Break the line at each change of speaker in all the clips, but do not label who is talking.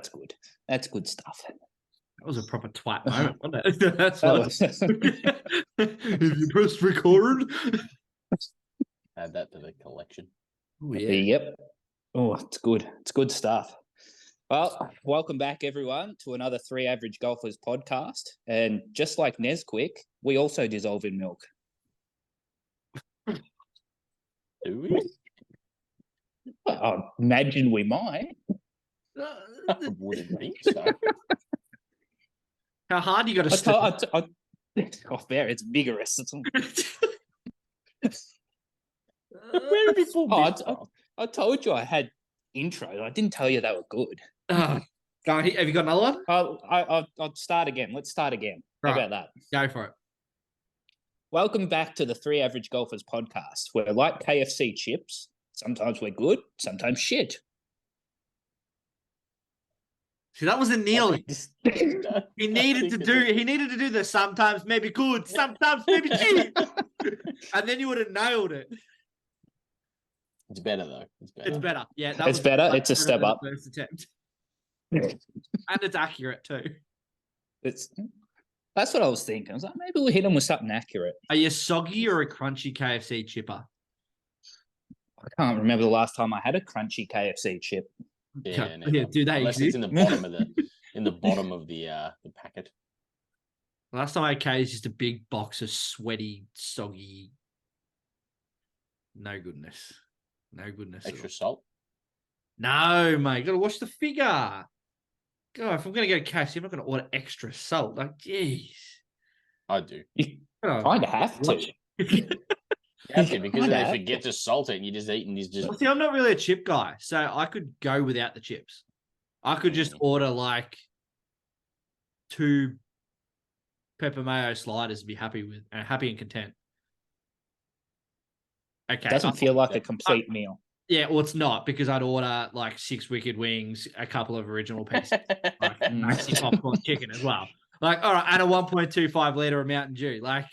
that's good. That's good stuff.
That was a proper twat moment, wasn't it? That's
That
what.
was-
If you pressed record.
Add that to the collection.
Oh, yeah.
Yep. Oh, it's good. It's good stuff. Well, welcome back, everyone, to another Three Average Golfers podcast. And just like Nesquik, we also dissolve in milk.
Do we?
I imagine we might.
I wouldn't think so.
How hard you got to stir?
There, it's vigorous.
Where have you pulled this from?
I told you I had intros. I didn't tell you they were good.
Go on, have you got another one?
I'll start again. Let's start again. How about that?
Go for it.
Welcome back to the Three Average Golfers podcast, where like KFC chips, sometimes we're good, sometimes shit.
See, that wasn't nearly. He needed to do. He needed to do the sometimes maybe good, sometimes maybe shit, and then you would have nailed it.
It's better though. It's better.
It's better. Yeah,
It's better. It's a step up.
First attempt, and it's accurate too.
That's what I was thinking. I was like, maybe we'll hit them with something accurate.
Are you soggy or a crunchy KFC chipper?
I can't remember the last time I had a crunchy KFC chip.
Yeah,
Yeah, do they
Unless
exist?
it's in the bottom of the packet.
Last time I had is just a big box of sweaty, soggy. No goodness. No goodness.
Extra salt.
No, mate. Got to watch the figure. God, if I'm going to go KFC, I'm not going to order extra salt. Like, jeez.
I do.
You kind of have to.
You have to, because if they forget to salt it and you're just eating these just...
Well, see, I'm not really a chip guy, so I could go without the chips. I could just order like 2 pepper mayo sliders and be happy and content. Okay.
Doesn't feel like a complete meal.
Yeah, well, it's not, because I'd order like 6 wicked wings, a couple of original pieces, like maxi popcorn chicken as well. Like, all right, and a 1.25 liter of Mountain Dew. Like,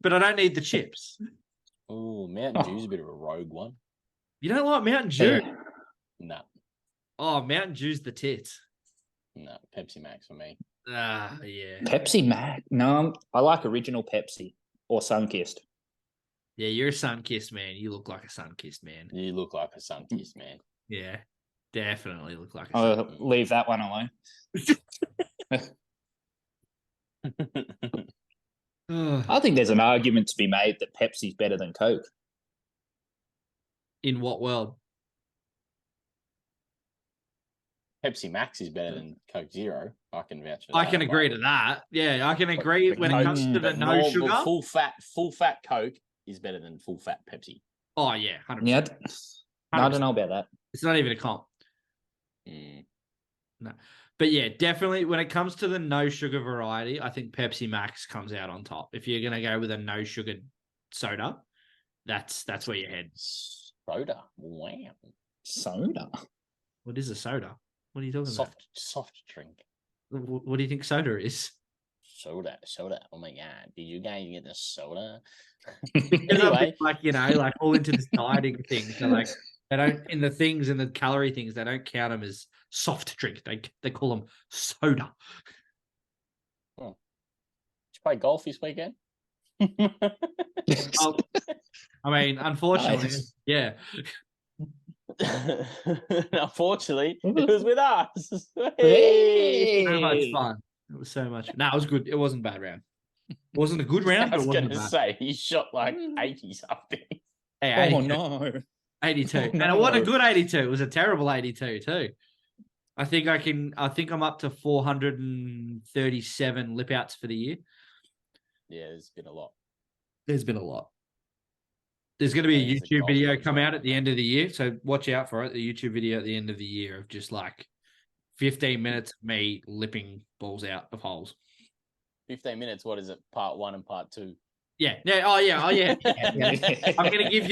but I don't need the chips.
Oh, Mountain Dew's a bit of a rogue one.
You don't like Mountain Dew?
No.
Oh, Mountain Dew's the tits.
No, Pepsi Max for me.
Ah, yeah.
Pepsi Max? No, I like original Pepsi or Sunkissed.
Yeah, you're a sun-kissed man. You look like a sun-kissed man.
You look like a sun-kissed man.
Yeah, definitely look like a
I'll leave that one alone. I think there's an argument to be made that Pepsi's better than Coke.
In what world?
Pepsi Max is better than Coke Zero. I can vouch for that.
I can agree to that. Yeah, I can agree when it comes to the no sugar.
Full fat Coke is better than full fat Pepsi.
Oh, yeah, 100%.
Yeah, I don't know about that.
It's not even a comp. No. But yeah, definitely when it comes to the no sugar variety, I think Pepsi Max comes out on top. If you're going to go with a no sugar soda, that's where you head.
Soda? Wow.
Soda?
What is a soda? What are you talking about?
Soft drink.
What do you think soda is?
Soda. Oh my God. Did you guys get the soda?
Anyway, like, like all into this dieting thing. So like they don't, in the things and the calorie things, they don't count them as soft drink. They call them soda.
Did you play golf this weekend?
Oh, I mean, unfortunately, yeah.
Unfortunately, it was with us.
Hey!
So much fun. It was so much. No, it was good. It wasn't a bad round. It wasn't a good round.
I was
going
to say, he shot like 80 something.
Hey, 82.
Oh, no.
82.
Oh, no.
And it wasn't a good 82. It was a terrible 82 too. I think I'm up to 437 lip outs for the year.
Yeah, there's been a lot.
There's been a lot. There's going to be a YouTube video come out at the end of the year, so watch out for it. The YouTube video at the end of the year of just like 15 minutes of me lipping balls out of holes.
15 minutes. What is it? Part 1 and part 2.
Yeah. Oh yeah. I'm gonna give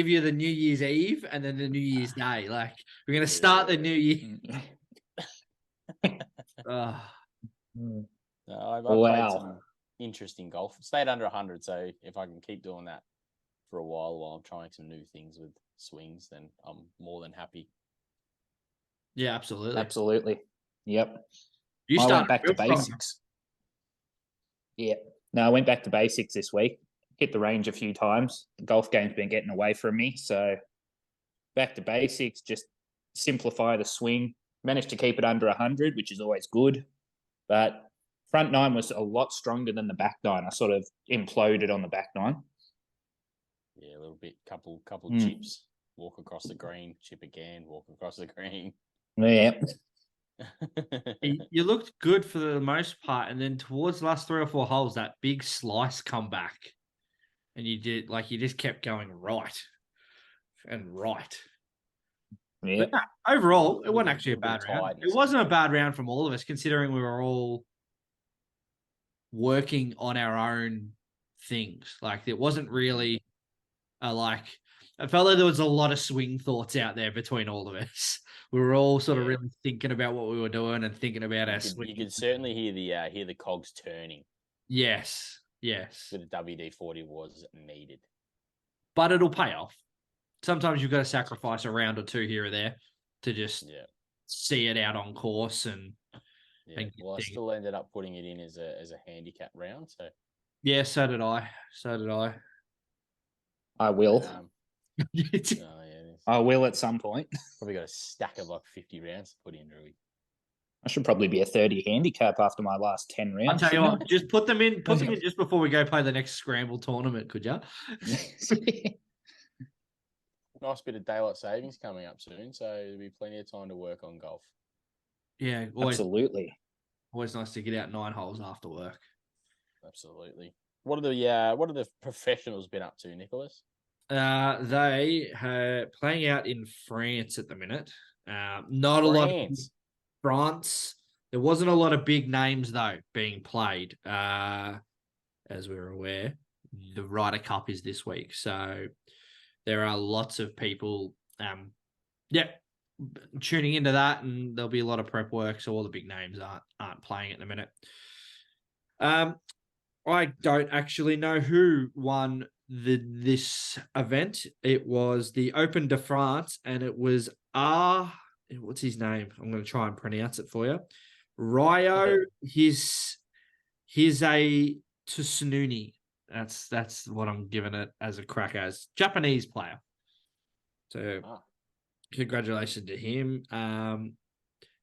you the New Year's Eve and then the New Year's Day. Like we're gonna start the New Year.
No, I've played some interesting golf. Stayed under 100, so if I can keep doing that for a while I'm trying some new things with swings, then I'm more than happy.
Yeah, absolutely.
Absolutely. Yep.
You
I
started
went back to
real strong.
basics. Yeah. No, I went back to basics this week. Hit the range a few times. The golf game's been getting away from me. So back to basics, just simplify the swing. Managed to keep it under 100, which is always good. But front nine was a lot stronger than the back nine. I sort of imploded on the back nine.
Yeah, a little bit, couple chips, walk across the green, chip again, walk across the green.
Yeah.
You looked good for the most part, and then towards the last 3 or 4 holes, that big slice come back, and you just kept going right and right.
Yeah.
But overall, it wasn't
A
actually a
little bit
bad
of
round.
tiredness.
It wasn't a bad round from all of us, considering we were all working on our own things. Like, it wasn't really I felt like there was a lot of swing thoughts out there between all of us. We were all sort of really thinking about what we were doing and thinking about our swing.
You could certainly hear the cogs turning.
Yes.
With the WD-40 was needed.
But it'll pay off. Sometimes you've got to sacrifice a round or two here or there to just see it out on course and
well, I still ended up putting it in as a handicap round. So
yeah, so did I.
I will. I will at some point.
Probably got a stack of like 50 rounds to put in, Rui.
I should probably be a 30 handicap after my last 10 rounds.
I'll tell you what, just put them in just before we go play the next scramble tournament, could you?
Nice bit of daylight savings coming up soon, so there'll be plenty of time to work on golf.
Yeah,
absolutely.
Always nice to get out 9 holes after work.
Absolutely. What are the professionals been up to, Nicholas?
They are playing out in France at the minute. Not a lot of France. There wasn't a lot of big names though being played. As we're aware, the Ryder Cup is this week, so there are lots of people. Tuning into that, and there'll be a lot of prep work. So all the big names aren't playing at the minute. I don't actually know who won this event. It was the Open de France, and it was what's his name? I'm going to try and pronounce it for you. Ryo his a Tsununi. That's what I'm giving it as a crack as. Japanese player. So congratulations to him.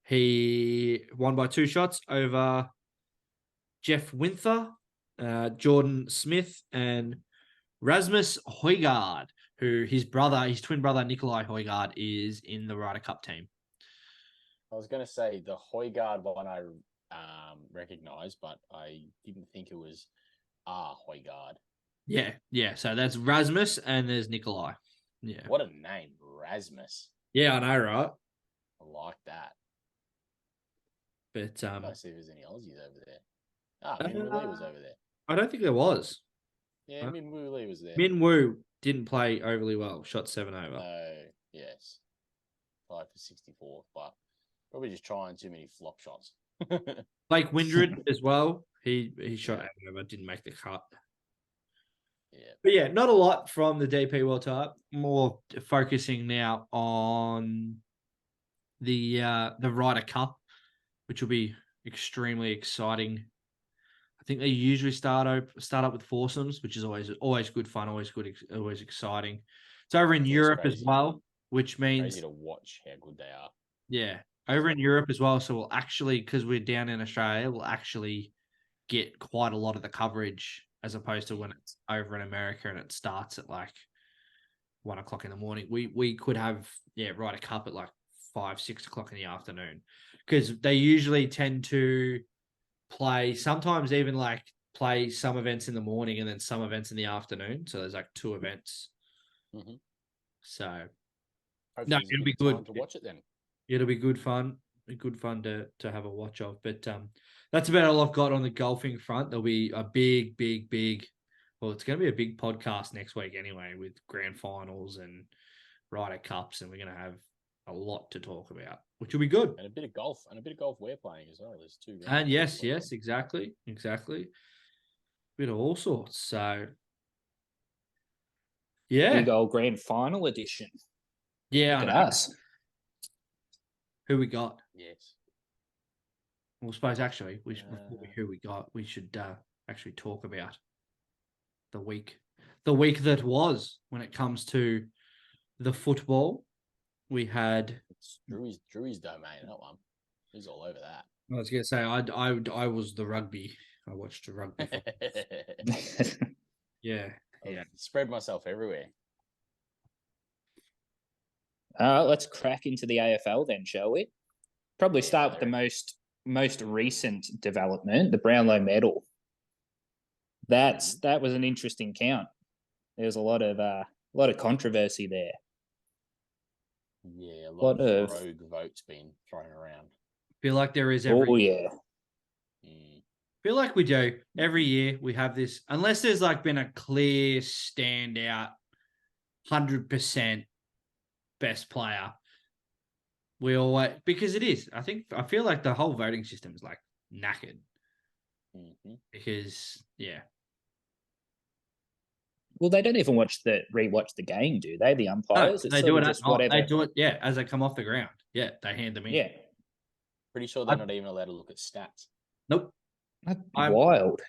He won by 2 shots over Jeff Winther, Jordan Smith, and Rasmus Højgaard, who his twin brother Nikolai Højgaard is in the Ryder Cup team.
I was going to say the Højgaard one I recognise, but I didn't think it was Højgaard.
Yeah. So that's Rasmus, and there's Nikolai. Yeah.
What a name, Rasmus.
Yeah, I know, right?
I like that.
But
let's see if there's any Aussies over there. Min Woo Lee was over there.
I don't think there was.
Yeah, Min Woo Lee was there.
Min Woo didn't play overly well. Shot 7 over.
No, yes. 5 for 64, but probably just trying too many flop shots.
Blake Windred as well. He shot 8 over, didn't make the cut.
Yeah.
But yeah, not a lot from the DP World Cup. More focusing now on the Ryder Cup, which will be extremely exciting. I think they usually start up with foursomes, which is always good fun, always exciting. It's over in Europe as well, which means
crazy to watch how good they are.
Yeah, over in Europe as well. So we'll actually, because we're down in Australia, we'll actually get quite a lot of the coverage as opposed to when it's over in America and it starts at like 1 o'clock in the morning. We could have Ryder Cup at like 5, 6 o'clock in the afternoon, because they usually tend to play, sometimes even like play some events in the morning and then some events in the afternoon. So there's like 2 events.
Mm-hmm.
So
hopefully
it'll be good
to watch it then.
It'll be good fun. Good fun to have a watch of. But that's about all I've got on the golfing front. There'll be a big, well, it's going to be a big podcast next week anyway, with grand finals and Ryder Cups, and we're going to have a lot to talk about, which will be good.
And a bit of golf we're playing as well. There's 2 rounds.
And yes, exactly. Bit of all sorts. So yeah.
Big old grand final edition.
Yeah,
Look at us.
Who we got?
Yes.
Well, I suppose actually, before who we got, we should actually talk about the week that was when it comes to the football. We had
It's Drew's domain, that one. He's all over that.
I was going to say I was the rugby. I watched the rugby. Yeah.
I've spread myself everywhere.
Let's crack into the AFL then, shall we? Probably start with the most recent development, the Brownlow Medal. That was an interesting count. There was a lot of controversy there.
Yeah, a lot of rogue votes being thrown around.
Feel like there is
Oh yeah.
Feel like we do every year. We have this, unless there's like been a clear standout, 100% best player. We always, because it is. I feel like the whole voting system is like knackered. Because
Well, they don't even rewatch the game, do they? The umpires.
No, they do it just whatever. They do it, as they come off the ground. Yeah, they hand them in.
Yeah.
Pretty sure they're not even allowed to look at stats.
Nope.
That's wild.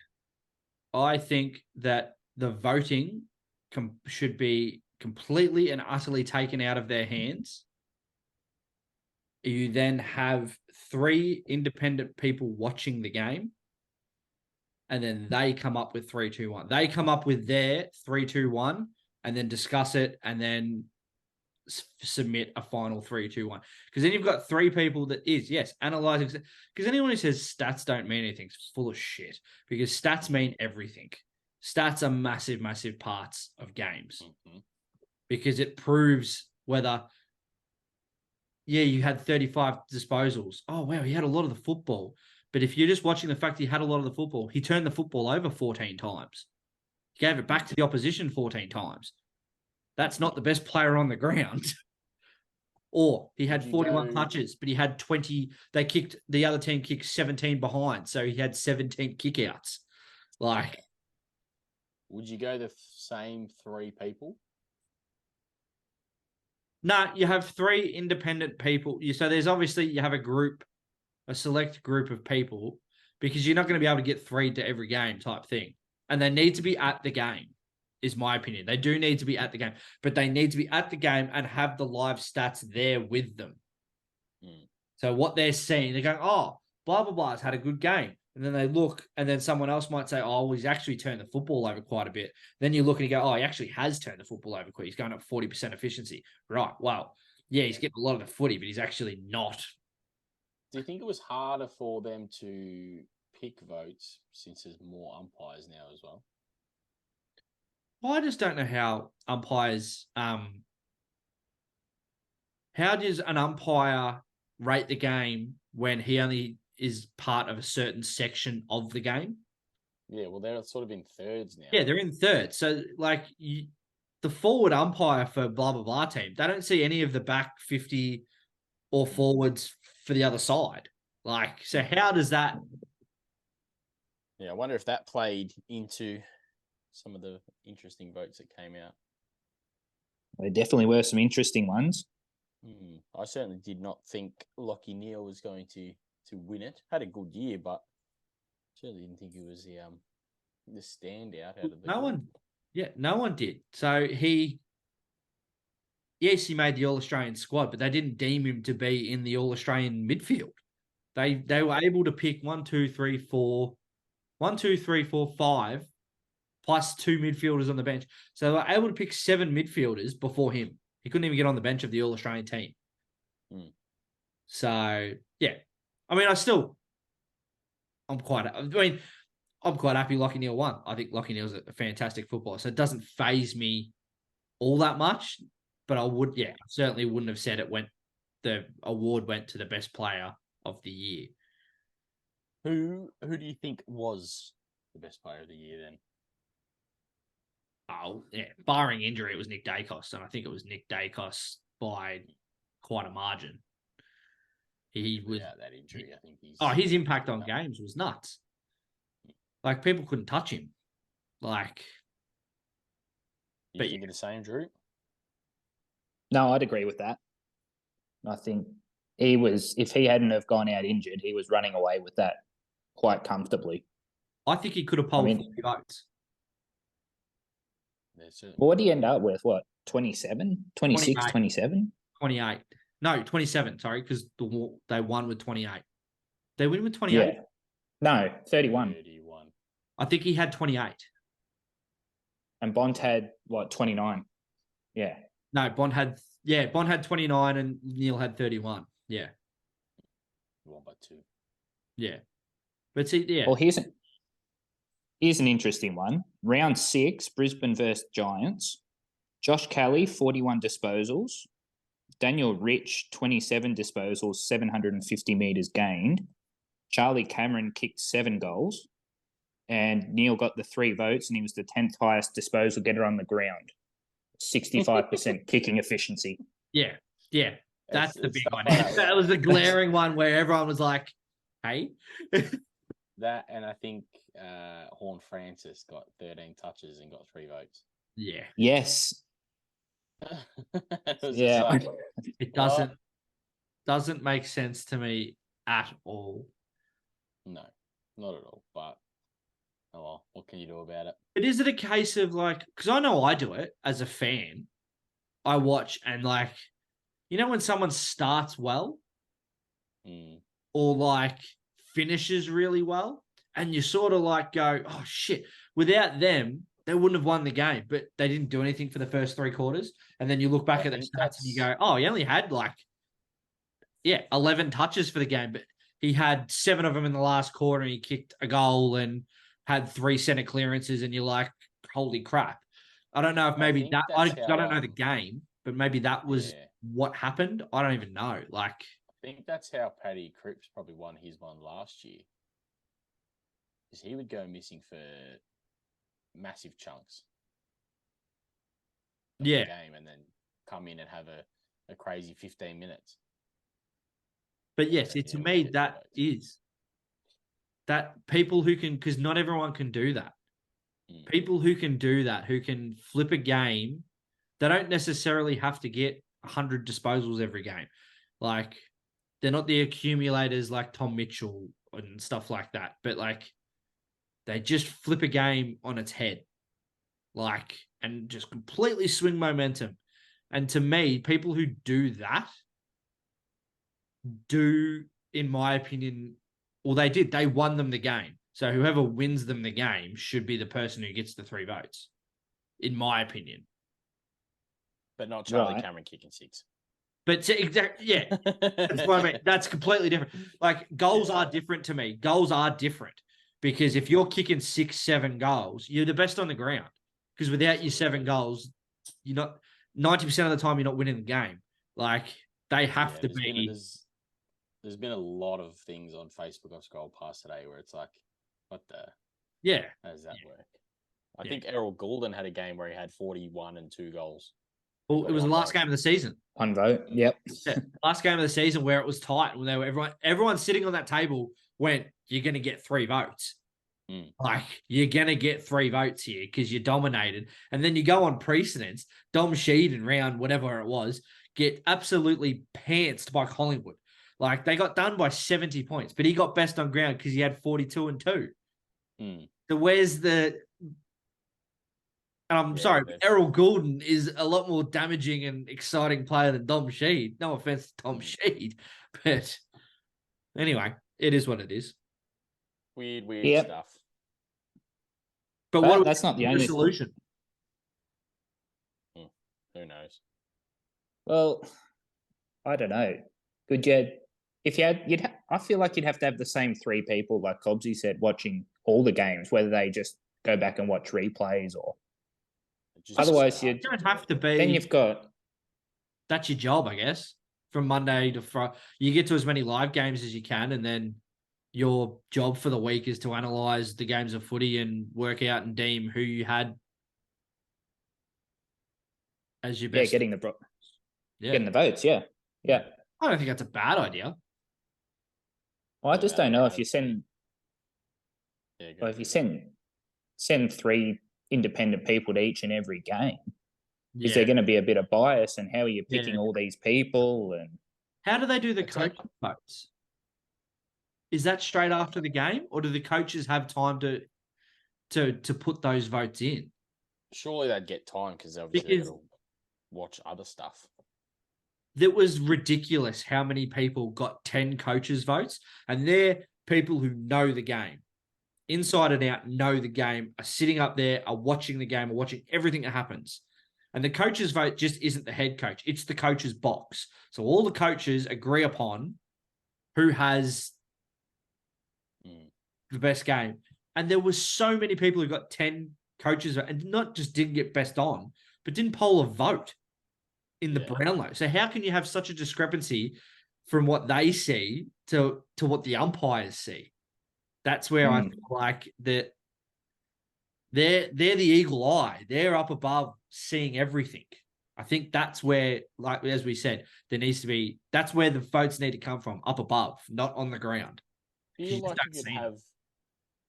I think that the voting should be completely and utterly taken out of their hands. You then have 3 independent people watching the game, and then they come up with 3, 2, 1. They come up with their 3, 2, 1, and then discuss it, and then submit a final 3, 2, 1. Because then you've got 3 people that is, yes, analyzing. Because anyone who says stats don't mean anything is full of shit. Because stats mean everything. Stats are massive, massive parts of games. Because it proves whether, you had 35 disposals. Oh, wow, he had a lot of the football. But if you're just watching the fact he had a lot of the football, he turned the football over 14 times. He gave it back to the opposition 14 times. That's not the best player on the ground. Or he had 41 touches, but he had 20. The other team kicked 17 behind. So he had 17 kickouts. Like,
would you go the same 3 people?
No, you have 3 independent people. So there's obviously, you have a select group of people, because you're not going to be able to get 3 to every game type thing. And they need to be at the game, is my opinion. They do need to be at the game, but they need to be at the game and have the live stats there with them. So what they're seeing, they're going, oh, blah, blah, blah has had a good game. And then they look, and then someone else might say, oh, well, he's actually turned the football over quite a bit. Then you look and you go, oh, he actually has turned the football over quite. He's going up 40% efficiency. Right, well, yeah, he's getting a lot of the footy, but he's actually not.
Do you think it was harder for them to pick votes since there's more umpires now as well?
I just don't know how umpires. How does an umpire rate the game when he only is part of a certain section of the game?
Yeah, well, they're sort of in thirds now.
Yeah, they're in thirds. So, like, the forward umpire for blah, blah, blah team, they don't see any of the back 50 or forwards for the other side. Like, so how does that...
Yeah, I wonder if that played into some of the interesting votes that came out.
There definitely were some interesting ones.
I certainly did not think Lachie Neale was going to win it. Had a good year, but certainly didn't think he was the standout out of the
no one did. So he made the All-Australian squad, but they didn't deem him to be in the All-Australian midfield. They were able to pick 1, 2, 3, 4, 5, plus 2 midfielders on the bench. So they were able to pick 7 midfielders before him. He couldn't even get on the bench of the All-Australian team. So, yeah. I mean, I'm quite happy Lachie Neale won. I think Lachie Neale's a fantastic footballer. So it doesn't faze me all that much. But I certainly wouldn't have said the award went to the best player of the year.
Who do you think was the best player of the year then?
Oh, yeah. Barring injury, it was Nick Dacos. And I think it was Nick Dacos by quite a margin. He was... Without
that injury, I think he's...
his impact on games was nuts. Like, people couldn't touch him. Like...
You think the same, Drew?
No, I'd agree with that. I think if he hadn't have gone out injured, he was running away with that quite comfortably.
I think he could have polled 40 votes.
What did he end up with? What, 27? 26,
28.
27?
28. No, 27, sorry, because they won with 28. They win with 28?
Yeah. No, 31.
31.
I think he had 28.
And Bond had, what, 29? Yeah.
No, Bond had 29 and Neil had 31. Yeah.
One by two.
Yeah. But see, yeah.
Well, here's an interesting one. Round 6, Brisbane versus Giants. Josh Kelly, 41 disposals. Daniel Rich, 27 disposals, 750 metres gained. Charlie Cameron kicked 7 goals. And Neil got the 3 votes, and he was the 10th highest disposal getter on the ground. 65% kicking efficiency.
Yeah. Yeah. That's the big one.
Like
that was the glaring one where everyone was like, hey.
That, and I think Horn Francis got 13 touches and got 3 votes.
Yeah.
Yes.
Yeah.
Like, it doesn't make sense to me at all.
No, not at all. But, oh well, what can you do about it?
But is it a case of like, because I know I do it as a fan, I watch and like, you know, when someone starts well or like finishes really well, and you sort of like go, oh shit, without them, they wouldn't have won the game, but they didn't do anything for the first 3 quarters. And then you look back at the stats and you go, oh, he only had 11 touches for the game, but he had 7 of them in the last quarter and he kicked a goal and had 3 center clearances. And you're like, holy crap. I don't know if maybe I don't know the game, but maybe that was what happened. I don't even know. Like,
I think that's how Paddy Cripps probably won his one last year. Because he would go missing for massive chunks.
Yeah.
Game and then come in and have a crazy 15 minutes.
But yes, to me, that is that people who can, because not everyone can do that. People who can do that, who can flip a game, they don't necessarily have to get 100 disposals every game. Like, they're not the accumulators like Tom Mitchell and stuff like that. But like, they just flip a game on its head, like, and just completely swing momentum. And to me, people who do that do, in my opinion, well, they won them the game. So whoever wins them the game should be the person who gets the 3 votes, in my opinion.
But not Charlie Cameron kicking 6.
But exactly, yeah, that's what I mean. That's completely different. Like, goals are different to me. Goals are different because if you're kicking 6, 7 goals, you're the best on the ground. Because without your 7 goals, you're not 90% of the time you're not winning the game. Like, they have to be.
There's been a lot of things on Facebook I've scrolled past today where it's like, what the?
Yeah.
How does that work? I think Errol Goulden had a game where he had 41 and 2 goals.
Well, it was the last game of the season.
1 vote. Yep.
Yeah, last game of the season where it was tight. When they were everyone sitting on that table went, you're going to get 3 votes. Like, you're going to get 3 votes here because you dominated. And then you go on precedence. Dom Sheed in round whatever it was get absolutely pantsed by Collingwood. Like, they got done by 70 points, but he got best on ground because he had 42 and 2. So where's the... And I'm sorry, but Errol Goulden is a lot more damaging and exciting player than Dom Sheed. No offense to Dom Sheed, but anyway, it is what it is.
Weird stuff.
But
that's not the only
solution.
Who knows?
Well, I don't know. Could you, if you had, I feel like you'd have to have the same 3 people, like Cobbsy said, watching all the games, whether they just go back and watch replays or. Otherwise, you
don't have to be.
Then you've got.
That's your job, I guess. From Monday to Friday, you get to as many live games as you can, and then your job for the week is to analyze the games of footy and work out and deem who you had as your best.
Getting the votes. Yeah.
I don't think that's a bad idea.
Well, I just don't know if you send. Send 3 independent people to each and every game. Is there going to be a bit of bias, and how are you picking all these people? And
How do they do the
That's
coach votes? Is that straight after the game, or do the coaches have time to put those votes in?
Surely they'd get time because obviously they've got to watch other stuff.
That was ridiculous how many people got 10 coaches' votes, and they're people who know the game. Inside and out, know the game, are sitting up there, are watching the game, are watching everything that happens. And the coach's vote just isn't the head coach. It's the coach's box. So all the coaches agree upon who has the best game. And there was so many people who got 10 coaches and not just didn't get best on, but didn't poll a vote in the Brownlow. So how can you have such a discrepancy from what they see to what the umpires see? That's where I feel like that they're the eagle eye. They're up above seeing everything. I think that's where, like as we said, there needs to be, that's where the votes need to come from, up above, not on the ground.
Feel like you could have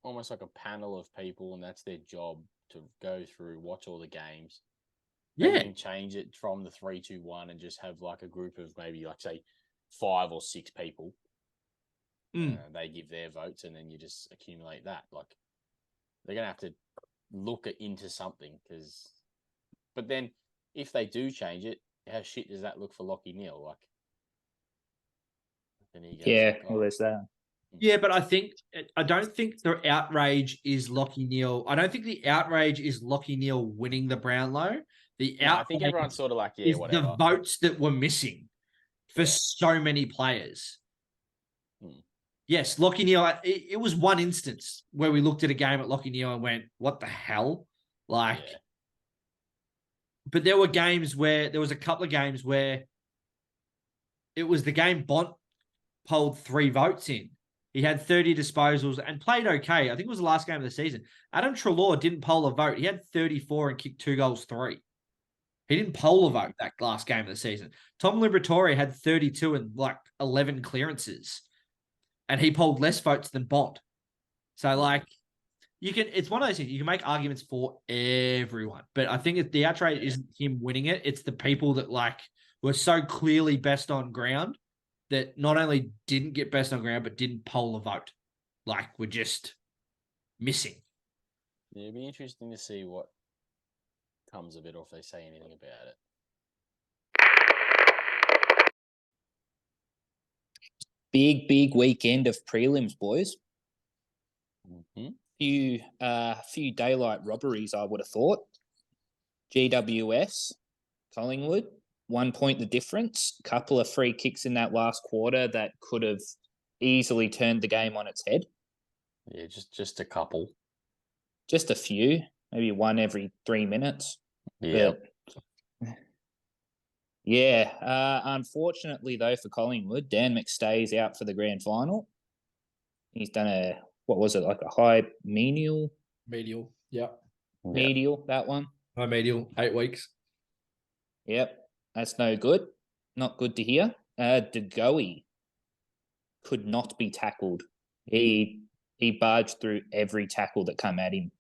almost like a panel of people, and that's their job to go through, watch all the games. Maybe you can change it from the 3-2-1 and just have like a group of maybe like say 5 or 6 people. They give their votes, and then you just accumulate that. Like they're gonna have to look into something but then if they do change it, how shit does that look for Lockie Neal? Like, then he goes,
well, there's that.
Yeah, but I don't think the outrage is Lockie Neal. I don't think the outrage is Lockie Neal winning the Brownlow. I
think everyone's sort of like, whatever.
The votes that were missing for so many players. Yes, Lockie Neal, it was one instance where we looked at a game at Lockie Neal and went, what the hell? Like, but there was a couple of games where it was the game Bont polled 3 votes in. He had 30 disposals and played okay. I think it was the last game of the season. Adam Treloar didn't poll a vote. He had 34 and kicked 2 goals, 3. He didn't poll a vote that last game of the season. Tom Liberatore had 32 and like 11 clearances. And he polled less votes than Bont. So, like, it's one of those things. You can make arguments for everyone. But I think the outrage isn't him winning it. It's the people that, like, were so clearly best on ground that not only didn't get best on ground, but didn't poll a vote. Like, were just missing.
Yeah, it'd be interesting to see what comes of it, or if they say anything about it.
Big weekend of prelims, boys. Few daylight robberies, I would have thought. GWS, Collingwood, 1 point the difference. Couple of free kicks in that last quarter that could have easily turned the game on its head.
Yeah, just a couple.
Just a few, maybe one every 3 minutes.
Yeah.
Unfortunately, though, for Collingwood, Dan McStay's out for the grand final. He's done a high medial?
Medial, yep.
Medial, that one.
High medial, 8 weeks.
Yep, that's no good. Not good to hear. DeGoey could not be tackled. He barged through every tackle that come at him.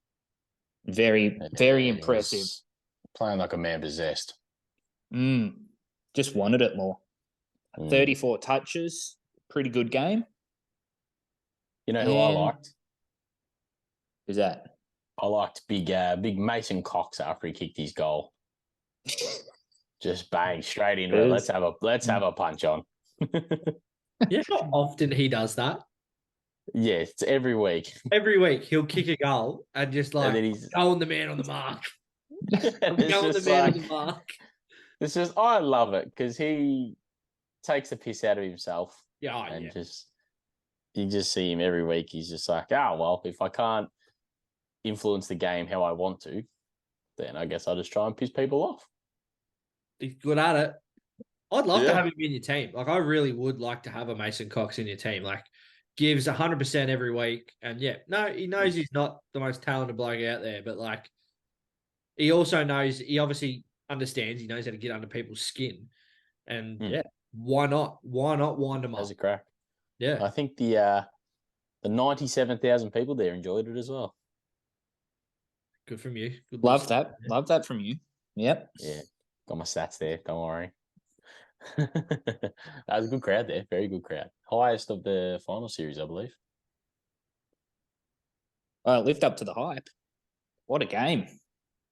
Very impressive.
Playing like a man possessed.
Just wanted it more. 34 touches, pretty good game.
You know who I liked?
Who's that?
I liked big Mason Cox after he kicked his goal. Just bang straight into it. Let's have a punch on.
Yeah, how often he does that?
Yeah, it's every week.
Every week he'll kick a goal and just like go on the man on the mark.
It's just, I love it because he takes the piss out of himself. You just see him every week. He's just like, well, if I can't influence the game how I want to, then I guess I'll just try and piss people off.
He's good at it. I'd love to have him in your team. Like, I really would like to have a Mason Cox in your team. Like, gives 100% every week. And he knows he's not the most talented bloke out there, but like, he also knows, he obviously understands, he knows how to get under people's skin. And why not? Why not wind them up?
As a crack.
Yeah.
I think the 97,000 people there enjoyed it as well.
Good from you. Good
Love that. Love that from you. Yep.
Yeah. Got my stats there. Don't worry. That was a good crowd there. Very good crowd. Highest of the final series, I believe.
Lived up to the hype. What a game.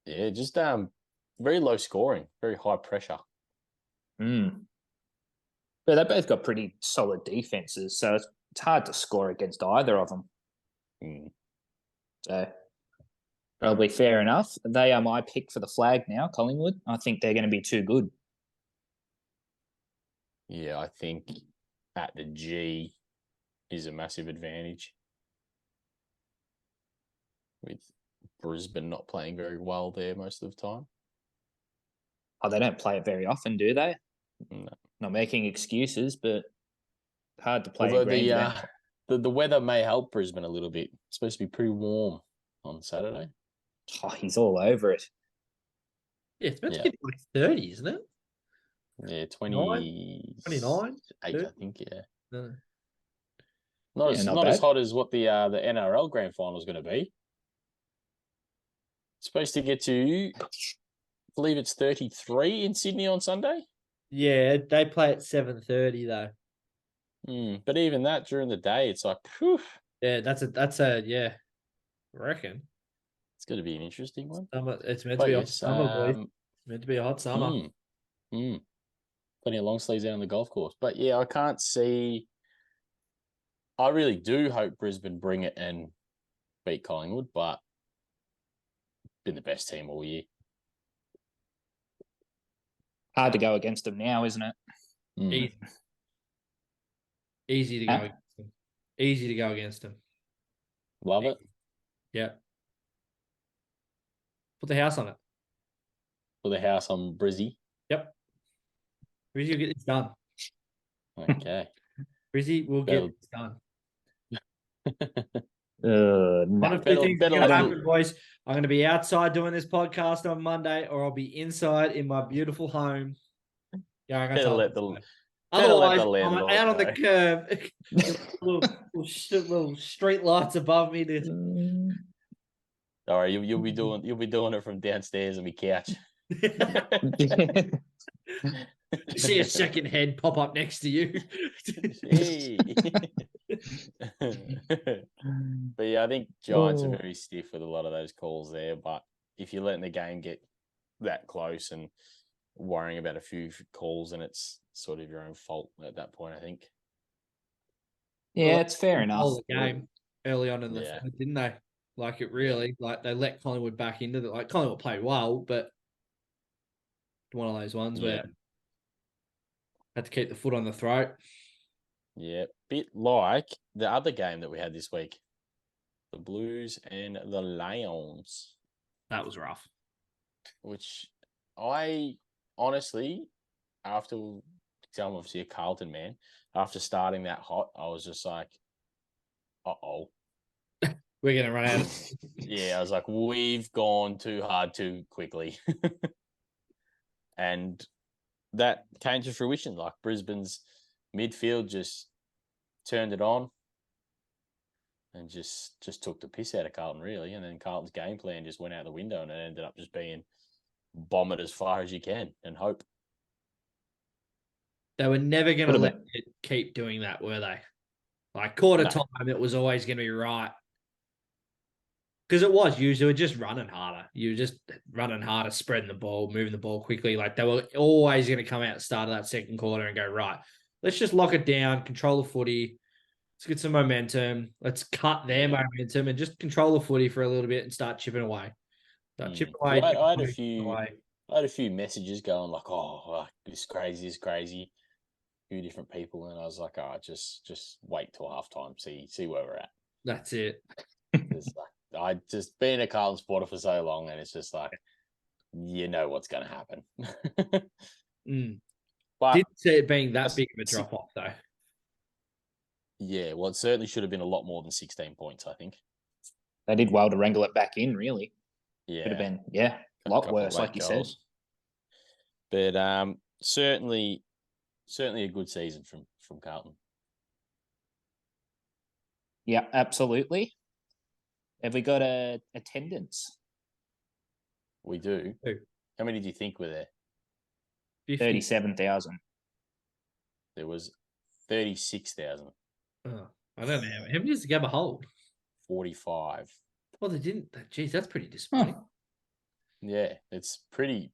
Yeah, just very low scoring, very high pressure.
But they both got pretty solid defenses, so it's hard to score against either of them. So probably fair enough. They are my pick for the flag now, Collingwood. I think they're going to be too good.
Yeah, I think at the G is a massive advantage. With Brisbane not playing very well there most of the time.
Oh, they don't play it very often, do they?
No.
Not making excuses, but hard to play.
Although the weather may help Brisbane a little bit. It's supposed to be pretty warm on Saturday.
Oh, he's all over it.
Yeah, it's meant to be like 30, isn't it?
Yeah, 29, 8, I think. Yeah, not as hot as what the NRL Grand Final is going to be. It's supposed to get to, I believe it's 33 in Sydney on Sunday.
Yeah, they play at 7:30 though.
But even that during the day, it's like, whew.
Yeah, that's a I reckon.
It's going to be an interesting one.
It's meant to be a hot summer, boys. It's meant to be a hot summer.
Plenty of long sleeves out on the golf course. But yeah, I can't see. I really do hope Brisbane bring it and beat Collingwood, but been the best team all year.
Hard to go against them now, isn't it?
Easy to go against them. Easy to go against them.
Love it.
Yeah. Put the house on it.
Put the house on Brizzy.
Yep. Brizzy will get this done.
Okay.
Brizzy will get this done.
One
of two things is going to happen, boys. I'm going to be outside doing this podcast on Monday, or I'll be inside in my beautiful home. Yeah, I'm going to otherwise, I'm out on the curb. little street lights above me.
All right, you'll be doing it from downstairs on my couch.
See a second head pop up next to you.
But yeah, I think Giants are very stiff with a lot of those calls there. But if you're letting the game get that close and worrying about a few calls, and it's sort of your own fault at that point, I think.
Yeah, it's fair enough.
The game early on in the third, didn't they? Like it really, like they let Collingwood back into the like Collingwood played well, but one of those ones where had to keep the foot on the throat.
Yeah, bit like the other game that we had this week, the Blues and the Lions.
That was rough.
Which I honestly, after, I'm obviously a Carlton man, after starting that hot, I was just like, uh-oh.
We're going to run out of...
Yeah, I was like, we've gone too hard too quickly. And that came to fruition. Like Brisbane's midfield just turned it on and just took the piss out of Carlton, really. And then Carlton's game plan just went out the window, and it ended up just being bomb it as far as you can and hope.
They were never going to let it keep doing that, were they? Like quarter time, it was always going to be right. Because it was, you were just running harder. You were just running harder, spreading the ball, moving the ball quickly. Like they were always going to come out at the start of that second quarter and go, right, let's just lock it down, control the footy. Let's get some momentum. Let's cut their momentum and just control the footy for a little bit and start chipping away. Chip away.
I had a few messages going like, oh, this is crazy. A few different people, and I was like, oh, just wait till halftime, see where we're at.
That's it.
I just been a Carlton supporter for so long, and it's just like, you know what's going to happen.
But didn't see it being that big of a drop off though.
Yeah, well, it certainly should have been a lot more than 16 points, I think.
They did well to wrangle it back in, really.
Yeah.
Could have been, a lot worse, like you said.
But certainly a good season from Carlton.
Yeah, absolutely. Have we got a attendance?
We do. How many do you think were there?
37,000.
there was 36,000.
Oh, I don't know. How many does the Gabba hold?
45.
Oh, they didn't. Geez, that's pretty disappointing.
Huh.
Yeah, it's pretty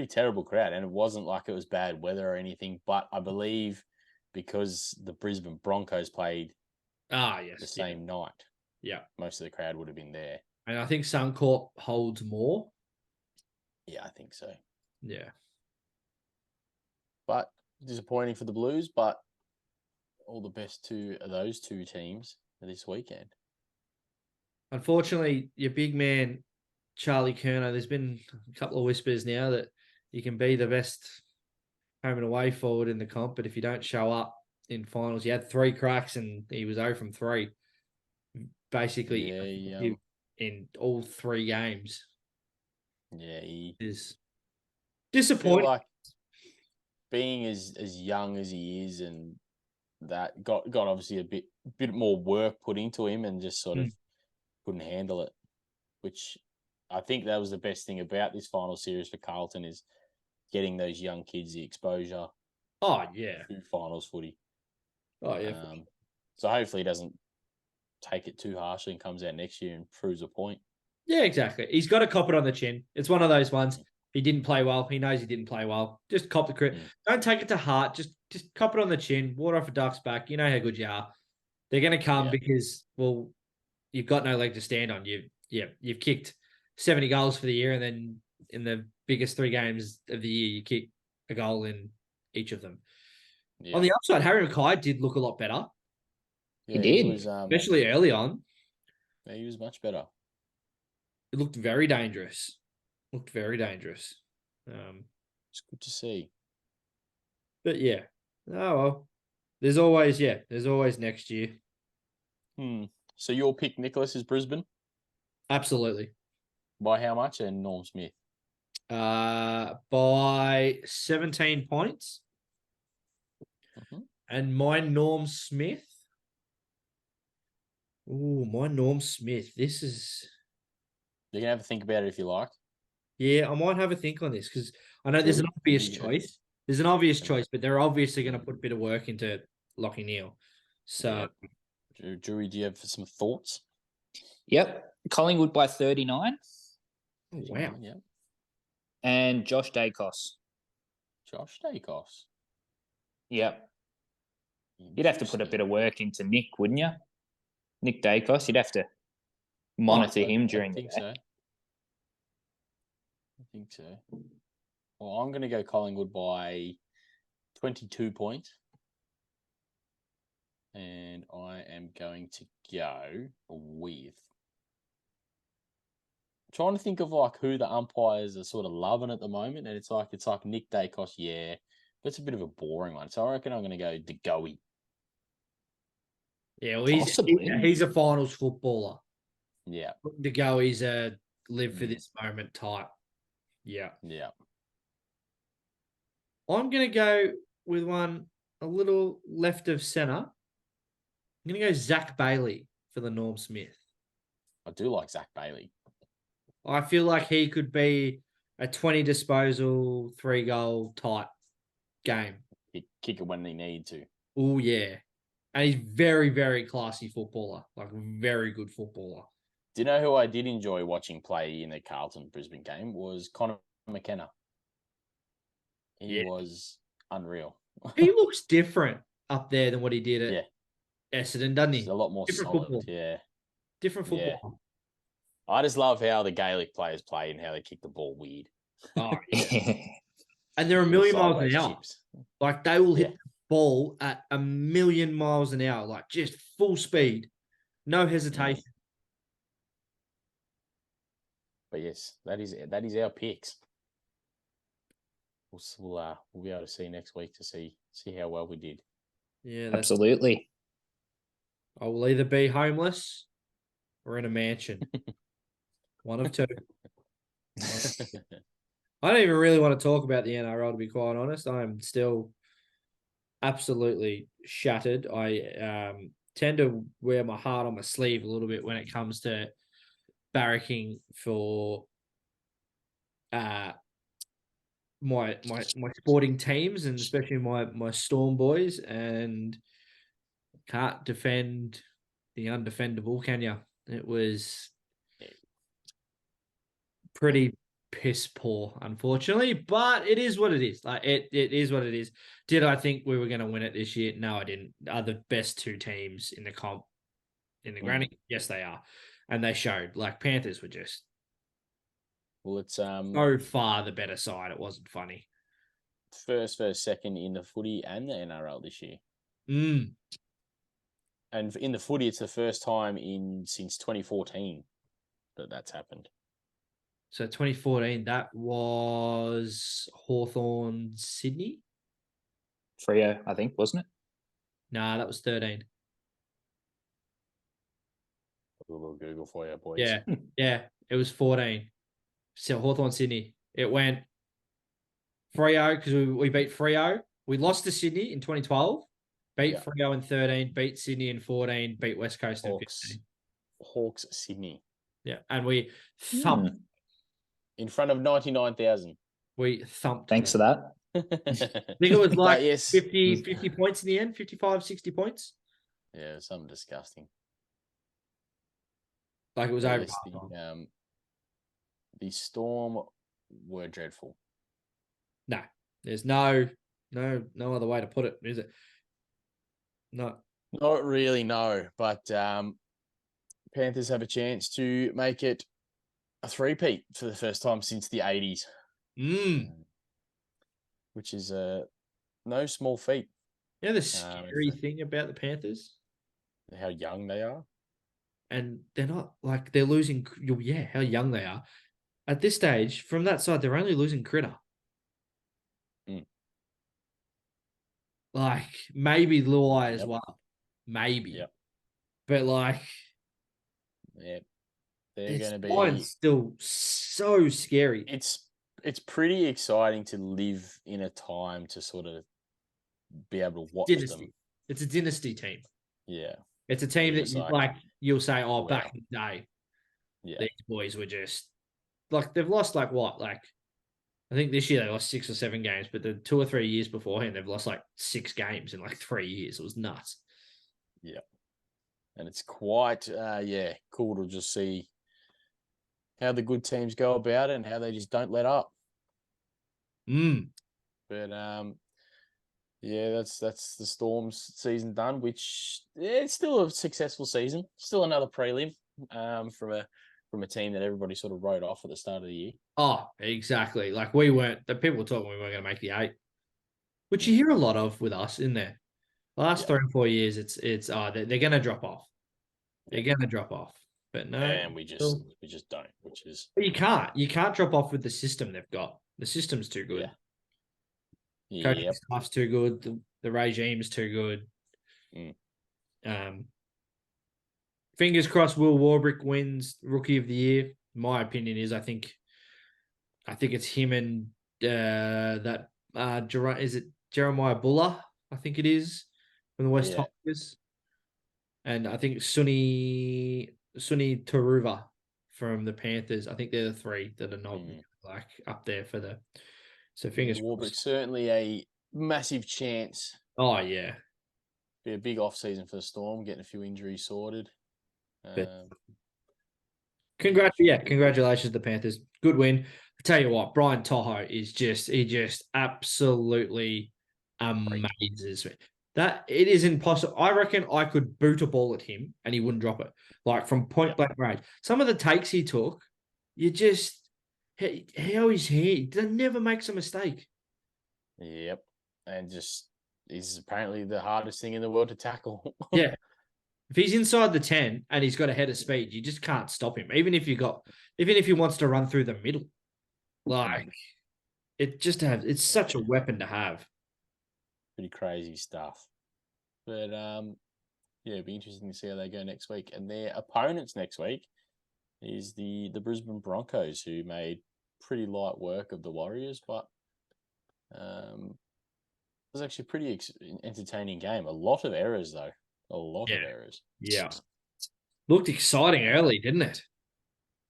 terrible crowd, and it wasn't like it was bad weather or anything. But I believe because the Brisbane Broncos played
Yes,
the same night,
Yeah,
most of the crowd would have been there.
and I think Suncorp holds more.
Yeah, I think so.
Yeah,
but disappointing for the Blues. But all the best to those two teams this weekend.
unfortunately, your big man Charlie Curnow. There's been a couple of whispers now that you can be the best home and away forward in the comp, but if you don't show up in finals, he had 3 cracks and he was 0 from 3. Basically, in all 3 games.
Yeah, he
is
feel
disappointing.
like being as young as he is, and that got obviously a bit more work put into him, and just sort of couldn't handle it. Which I think that was the best thing about this final series for Carlton, is getting those young kids the exposure.
Oh yeah,
to finals footy.
Oh yeah.
So hopefully he doesn't take it too harshly and comes out next year and proves a point.
Yeah, exactly. He's got to cop it on the chin. It's one of those ones. He didn't play well. He knows he didn't play well. Just cop the crit. Don't take it to heart. Just cop it on the chin. Water off a duck's back. You know how good you are. They're going to come because, well, you've got no leg to stand on. You've kicked 70 goals for the year, and then in the biggest 3 games of the year, you kick a goal in each of them. Yeah. On the upside, Harry Mackay did look a lot better.
Yeah, he did.
Was,
especially early on.
Yeah, he was much better.
It looked very dangerous. It's
good to see.
But yeah. Oh well. There's always next year.
So your pick, Nicholas, is Brisbane?
Absolutely.
By how much? And Norm Smith?
By 17 points. And my Norm Smith. Ooh, my Norm Smith. This is...
You can have a think about it if you like.
Yeah, I might have a think on this because I know there's an obvious choice. There's an obvious choice, but they're obviously going to put a bit of work into Lachie Neale. So,
Drewy, do you have some thoughts?
Yep. Collingwood by 39.
Oh, wow.
Yeah.
And Josh Dacos. Yep. You'd have to put a bit of work into Nick, wouldn't you? Nick Dacos. You'd have to monitor him during the day.
I think so. Well, I'm going to go Collingwood by 22 points. And I am going to go with... I'm trying to think of like who the umpires are sort of loving at the moment. And it's like Nick Dacos, yeah. But it's a bit of a boring one. So I reckon I'm going to go DeGoey.
Yeah, well, he's a finals footballer.
Yeah.
DeGoey's a live for this moment type. Yeah.
Yeah.
I'm going to go with one a little left of centre. I'm going to go Zach Bailey for the Norm Smith.
I do like Zach Bailey.
I feel like he could be a 20 disposal, 3 goal type game.
He'd kick it when they need to.
Oh, yeah. And he's very, very classy footballer. Like, very good footballer.
Do you know who I did enjoy watching play in the Carlton-Brisbane game was Connor McKenna. He was unreal.
He looks different up there than what he did at Essendon, doesn't he?
He's a lot more
different
solid.
Football.
Yeah.
Different football.
Yeah. I just love how the Gaelic players play and how they kick the ball weird.
Oh, yeah. And they're a million miles an hour. Like, they will hit the ball at a million miles an hour, like just full speed, no hesitation.
But yes, that is our picks. We'll be able to see next week to see how well we did.
Yeah,
absolutely.
I will either be homeless or in a mansion. One of two. I don't even really want to talk about the NRL, to be quite honest. I'm still absolutely shattered. I tend to wear my heart on my sleeve a little bit when it comes to barracking for my sporting teams, and especially my Storm boys, and can't defend the undefendable, can you? It was pretty piss poor, unfortunately, but it is what it is. Like it is what it is. Did I think we were going to win it this year? No, I didn't. Are the best two teams in the comp in the granny? Yes, they are, and they showed. Like Panthers were just
it's
so far the better side. It wasn't funny.
First, second in the footy and the NRL this year. And in the footy, it's the first time since 2014 that's happened.
So 2014, that was Hawthorn Sydney?
Freo, I think, wasn't it?
Nah, that was 13.
A little Google for you, boys.
Yeah, yeah, it was 14. So Hawthorn Sydney. It went Freo, because we beat Freo. We lost to Sydney in 2012, beat Freo in 13, beat Sydney in 14, beat West Coast in 15.
Hawks Sydney.
Yeah, and we thumped.
In front of 99,000.
We thumped.
Thanks for that.
I think it was like 50 points in the end, 55, 60 points.
Yeah, something disgusting.
Like it was over.
The Storm were dreadful.
No, there's no other way to put it, is it? No.
Not really, no. But Panthers have a chance to make it a three-peat for the first time since the 80s. Which is no small feat.
Yeah, the scary thing about the Panthers?
How young they are.
And they're not like they're losing. Yeah, how young they are. At this stage, from that side, they're only losing Critter. Like, maybe Luai as well. Maybe.
Yep.
But, like...
Yeah. They're going to be...
Line's still so scary.
It's pretty exciting to live in a time to sort of be able to watch them.
It's a dynasty team.
Yeah.
It's a team that you'll say, oh, back in the day, these boys were just... Like, they've lost, like, what? Like, I think this year they lost 6 or 7 games, but the 2 or 3 years beforehand, they've lost, like, 6 games in, like, 3 years. It was nuts.
Yeah. And it's quite, cool to just see how the good teams go about it and how they just don't let up. But, that's the Storm's season done, which it's still a successful season. Still another prelim from a team that everybody sort of wrote off at the start of the year.
Oh, exactly. Like the people were talking we weren't going to make the 8, which you hear a lot of with us in there. Last 3 or 4 years, it's they're going to drop off. They're going to drop off. But no.
And we just don't, which is...
But you can't drop off with the system they've got. The system's too good.
Yeah.
Coaching staff's too good. The regime's too good. Fingers crossed Will Warbrick wins Rookie of the Year. My opinion is I think it's him and is it Jeremiah Buller? I think it is from the West Tigers. And I think Sunny Taruva from the Panthers. I think they're the 3 that are not like up there for the. So fingers
Warbrick
crossed.
Certainly a massive chance.
Oh yeah,
be a big off season for the Storm, getting a few injuries sorted.
Congratulations to the Panthers. Good win. I tell you what, Brian Toho is just absolutely amazes me. That it is impossible. I reckon I could boot a ball at him and he wouldn't drop it. Like from point blank range. Some of the takes he took, you just how he's here. He never makes a mistake.
Yep. And just he's apparently the hardest thing in the world to tackle.
Yeah. If he's inside the 10 and he's got a head of speed, you just can't stop him. Even if he wants to run through the middle. Like it's such a weapon to have.
Pretty crazy stuff. But it'd be interesting to see how they go next week. And their opponents next week is the Brisbane Broncos, who made pretty light work of the Warriors, but it was actually a pretty entertaining game. A lot of errors, though. A lot of errors.
Yeah. Looked exciting early, didn't it?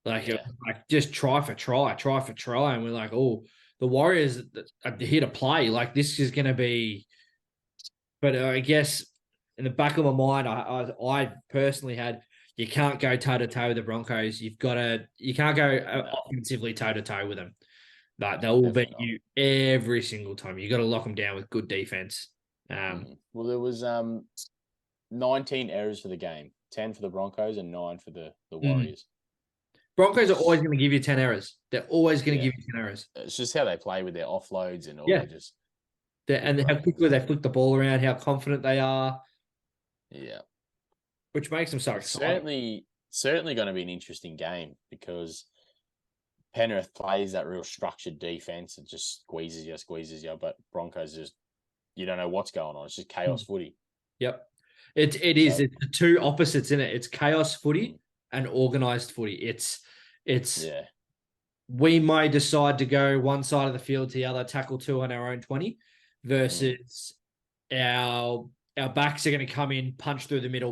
Like, it was like just try for try. And we're like, oh, the Warriors are here to play. Like, this is going to be, but I guess in the back of my mind, I personally had, you can't go toe to toe with the Broncos. You can't go offensively toe to toe with them. Like, they will beat you every single time. You got to lock them down with good defense.
Well, there was 19 errors for the game, 10 for the Broncos and 9 for the Warriors.
Broncos are always going to give you 10 errors. They're always going to give you 10 errors.
It's just how they play with their offloads and all.
And how quickly they flick the ball around, how confident they are.
Yeah.
Which makes them so exciting.
Certainly going to be an interesting game because Penrith plays that real structured defense and just squeezes you. But Broncos just, you don't know what's going on. It's just chaos footy.
Yep. It is. It's the two opposites in it. It's chaos footy and organized footy. It's we may decide to go one side of the field to the other, tackle 2 on our own 20, versus our backs are going to come in, punch through the middle,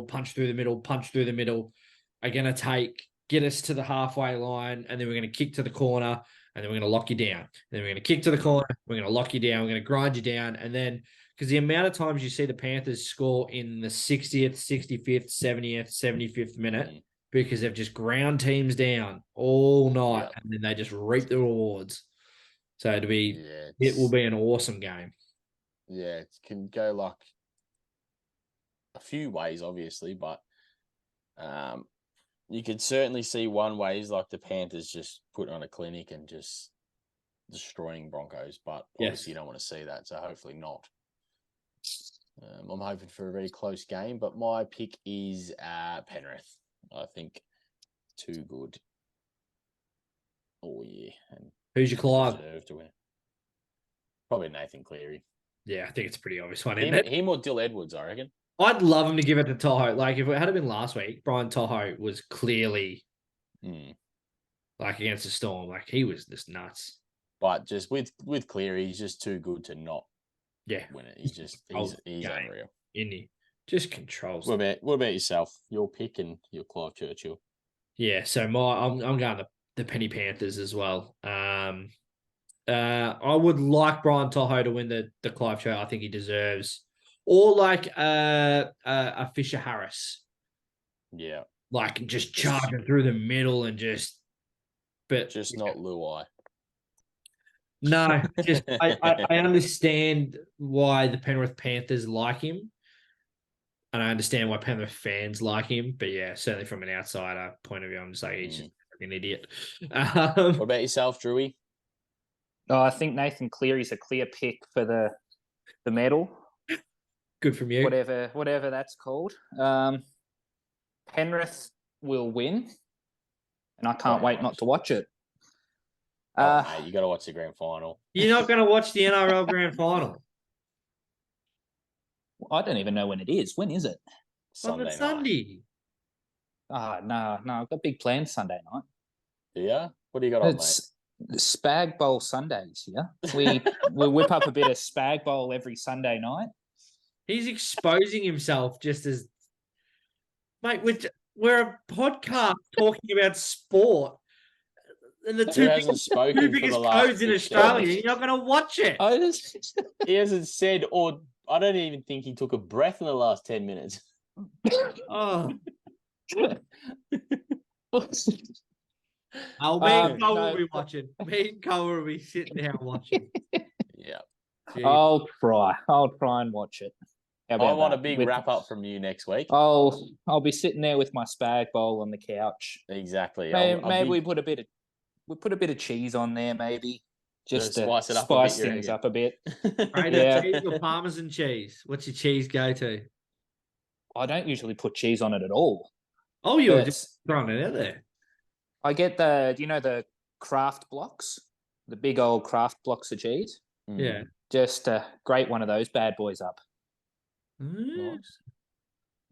are going to get us to the halfway line, and then we're going to kick to the corner, and then we're going to lock you down. And then we're going to kick to the corner, we're going to lock you down, we're going to grind you down, and then because the amount of times you see the Panthers score in the 60th, 65th, 70th, 75th minute because they've just ground teams down all night and then they just reap the rewards. So it will be an awesome game.
Yeah, it can go like a few ways, obviously, but you could certainly see one way is like the Panthers just put on a clinic and just destroying Broncos, but obviously you don't want to see that, so hopefully not. I'm hoping for a very close game, but my pick is Penrith. I think too good. Oh, yeah. And
who's your Clive?
Deserve to win. Probably Nathan Cleary.
Yeah, I think it's a pretty obvious one,
Him or Dill Edwards, I reckon.
I'd love him to give it to Toho. Like, if it had been last week, Brian Toho was clearly like against the Storm. Like, he was just nuts.
But just with Cleary, he's just too good to not win it. He's unreal.
Just controls.
What about yourself? Your pick and your Clive Churchill.
Yeah, so I'm going the Penny Panthers as well. I would like Brian Toho to win the Clive Churchill. I think he deserves, or like a Fisher Harris.
Yeah,
like just charging through the middle and
not Luai.
No, just I understand why the Penrith Panthers like him. And I understand why Penrith fans like him. But yeah, certainly from an outsider point of view, I'm just like, he's just an idiot.
What about yourself, Drewy?
Oh, I think Nathan Cleary's a clear pick for the medal.
Good from you.
Whatever that's called. Penrith will win. And I can't wait not to watch it.
Mate, you got to watch the grand final.
You're not going to watch the NRL grand final?
I don't even know when it is. When is it?
Sunday.
No. I've got big plans Sunday night.
Yeah? What do you got on, mate?
Spag Bowl Sundays, yeah? We whip up a bit of Spag Bowl every Sunday night.
He's exposing himself just as... Mate, we're a podcast talking about sport. And the two biggest codes in Australia, you're not going to watch it.
He hasn't said, or I don't even think he took a breath in the last 10 minutes.
Oh. Me and Cole will be watching. Me and Cole will be sitting there watching.
Yeah.
I'll try and watch it.
I want a big wrap up from you next week.
I'll be sitting there with my Spag Bowl on the couch.
Exactly.
Maybe we put a bit of cheese on there, maybe. Just to spice things up a bit.
Cheese or Parmesan cheese? What's your cheese go-to?
I don't usually put cheese on it at all.
Oh, you're just throwing it out there.
I get the Kraft blocks, the big old Kraft blocks of cheese.
Yeah.
Just grate one of those bad boys up.
Nice.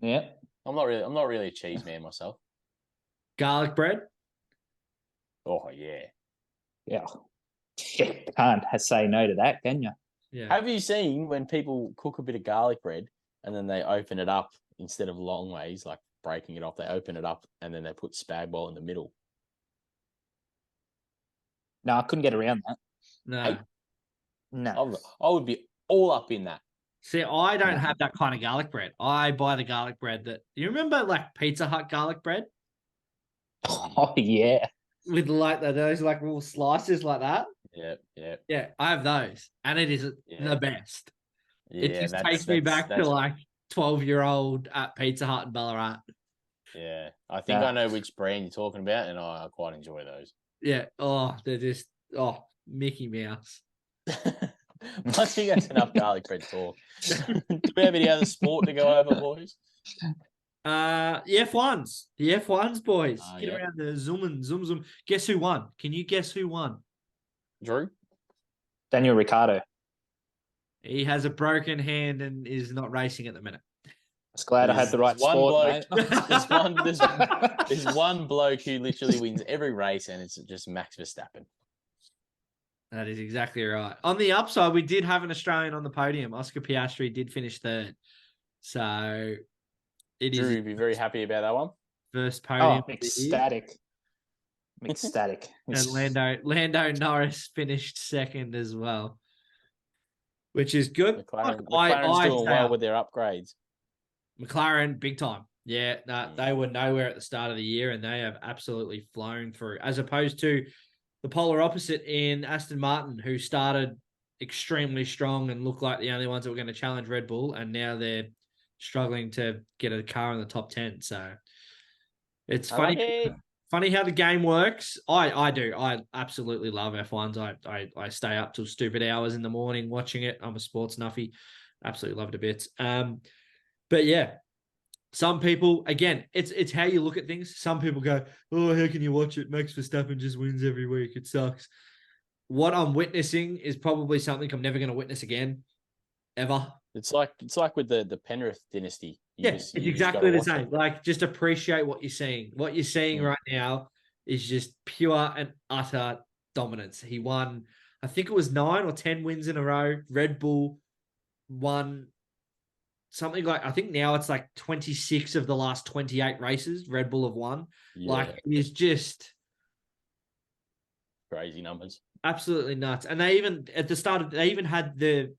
Yeah.
I'm not really a cheese man myself.
Garlic bread?
Oh yeah.
Yeah. Can't say no to that, can you?
Yeah.
Have you seen when people cook a bit of garlic bread and then they open it up instead of long ways, like breaking it off, they open it up and then they put Spag Bowl in the middle?
No, I couldn't get around that.
No.
Hey.
No.
I would be all up in that.
See, I don't have that kind of garlic bread. I buy the garlic bread that you remember, like Pizza Hut garlic bread
Oh yeah.
with like those like little slices like that.
Yeah.
Yeah, I have those, and it is the best. It
Yeah,
just takes me back to like 12-year-old at Pizza Hut in Ballarat.
Yeah, I think I know which brand you're talking about, and I quite enjoy those.
Yeah. Oh, they're just Mickey Mouse.
I think that's enough garlic bread talk. Do we have any other sport to go over, boys?
The F1s. The F1s, boys. Get
Yeah.
around the zoom. Guess who won? Can you guess who won?
Drew?
Daniel Ricciardo.
He has a broken hand and is not racing at the minute.
I was glad I had the right sport, mate.
There's one bloke who literally wins every race, and it's just Max Verstappen.
That is exactly right. On the upside, we did have an Australian on the podium. Oscar Piastri did finish third. So
Drew, you'd be very happy about that one.
First podium.
Oh, ecstatic.
And Lando Norris finished second as well, which is good.
McLaren's doing well with their upgrades.
McLaren, big time. Yeah, they were nowhere at the start of the year, and they have absolutely flown through, as opposed to the polar opposite in Aston Martin, who started extremely strong and looked like the only ones that were going to challenge Red Bull, and now they're struggling to get a car in the top 10. So it's funny how the game works. I do. I absolutely love F1s. I stay up till stupid hours in the morning watching it. I'm a sports nuffy. Absolutely love it a bit. But yeah, some people, again, it's how you look at things. Some people go, oh, how can you watch it? Max Verstappen just wins every week. It sucks. What I'm witnessing is probably something I'm never going to witness again, ever.
It's like with the Penrith dynasty.
It's exactly the same. Like, just appreciate what you're seeing. What you're seeing right now is just pure and utter dominance. He won, I think it was 9 or 10 wins in a row. Red Bull won something like, I think now it's like 26 of the last 28 races Red Bull have won. Yeah. Like, it is just
crazy numbers.
Absolutely nuts. And they even, at the start they even had the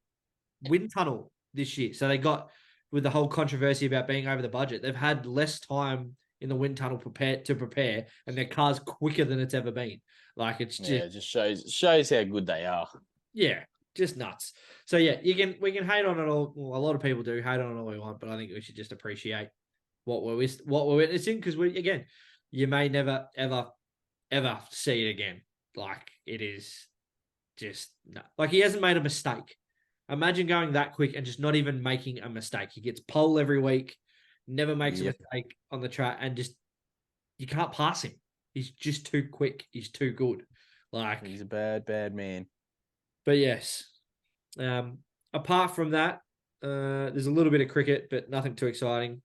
wind tunnel this year. So they got, with the whole controversy about being over the budget, they've had less time in the wind tunnel to prepare, and their car's quicker than it's ever been. Like, it's just,
it just shows how good they are.
Yeah, just nuts. So yeah, we can hate on it all. Well, a lot of people do hate on it all we want, but I think we should just appreciate what we're witnessing, because you may never ever see it again. Like, it is just like, he hasn't made a mistake. Imagine going that quick and just not even making a mistake. He gets pole every week, never makes a mistake on the track, and just, you can't pass him. He's just too quick. He's too good. Like,
he's a bad man.
But yes, apart from that, there's a little bit of cricket, but nothing too exciting.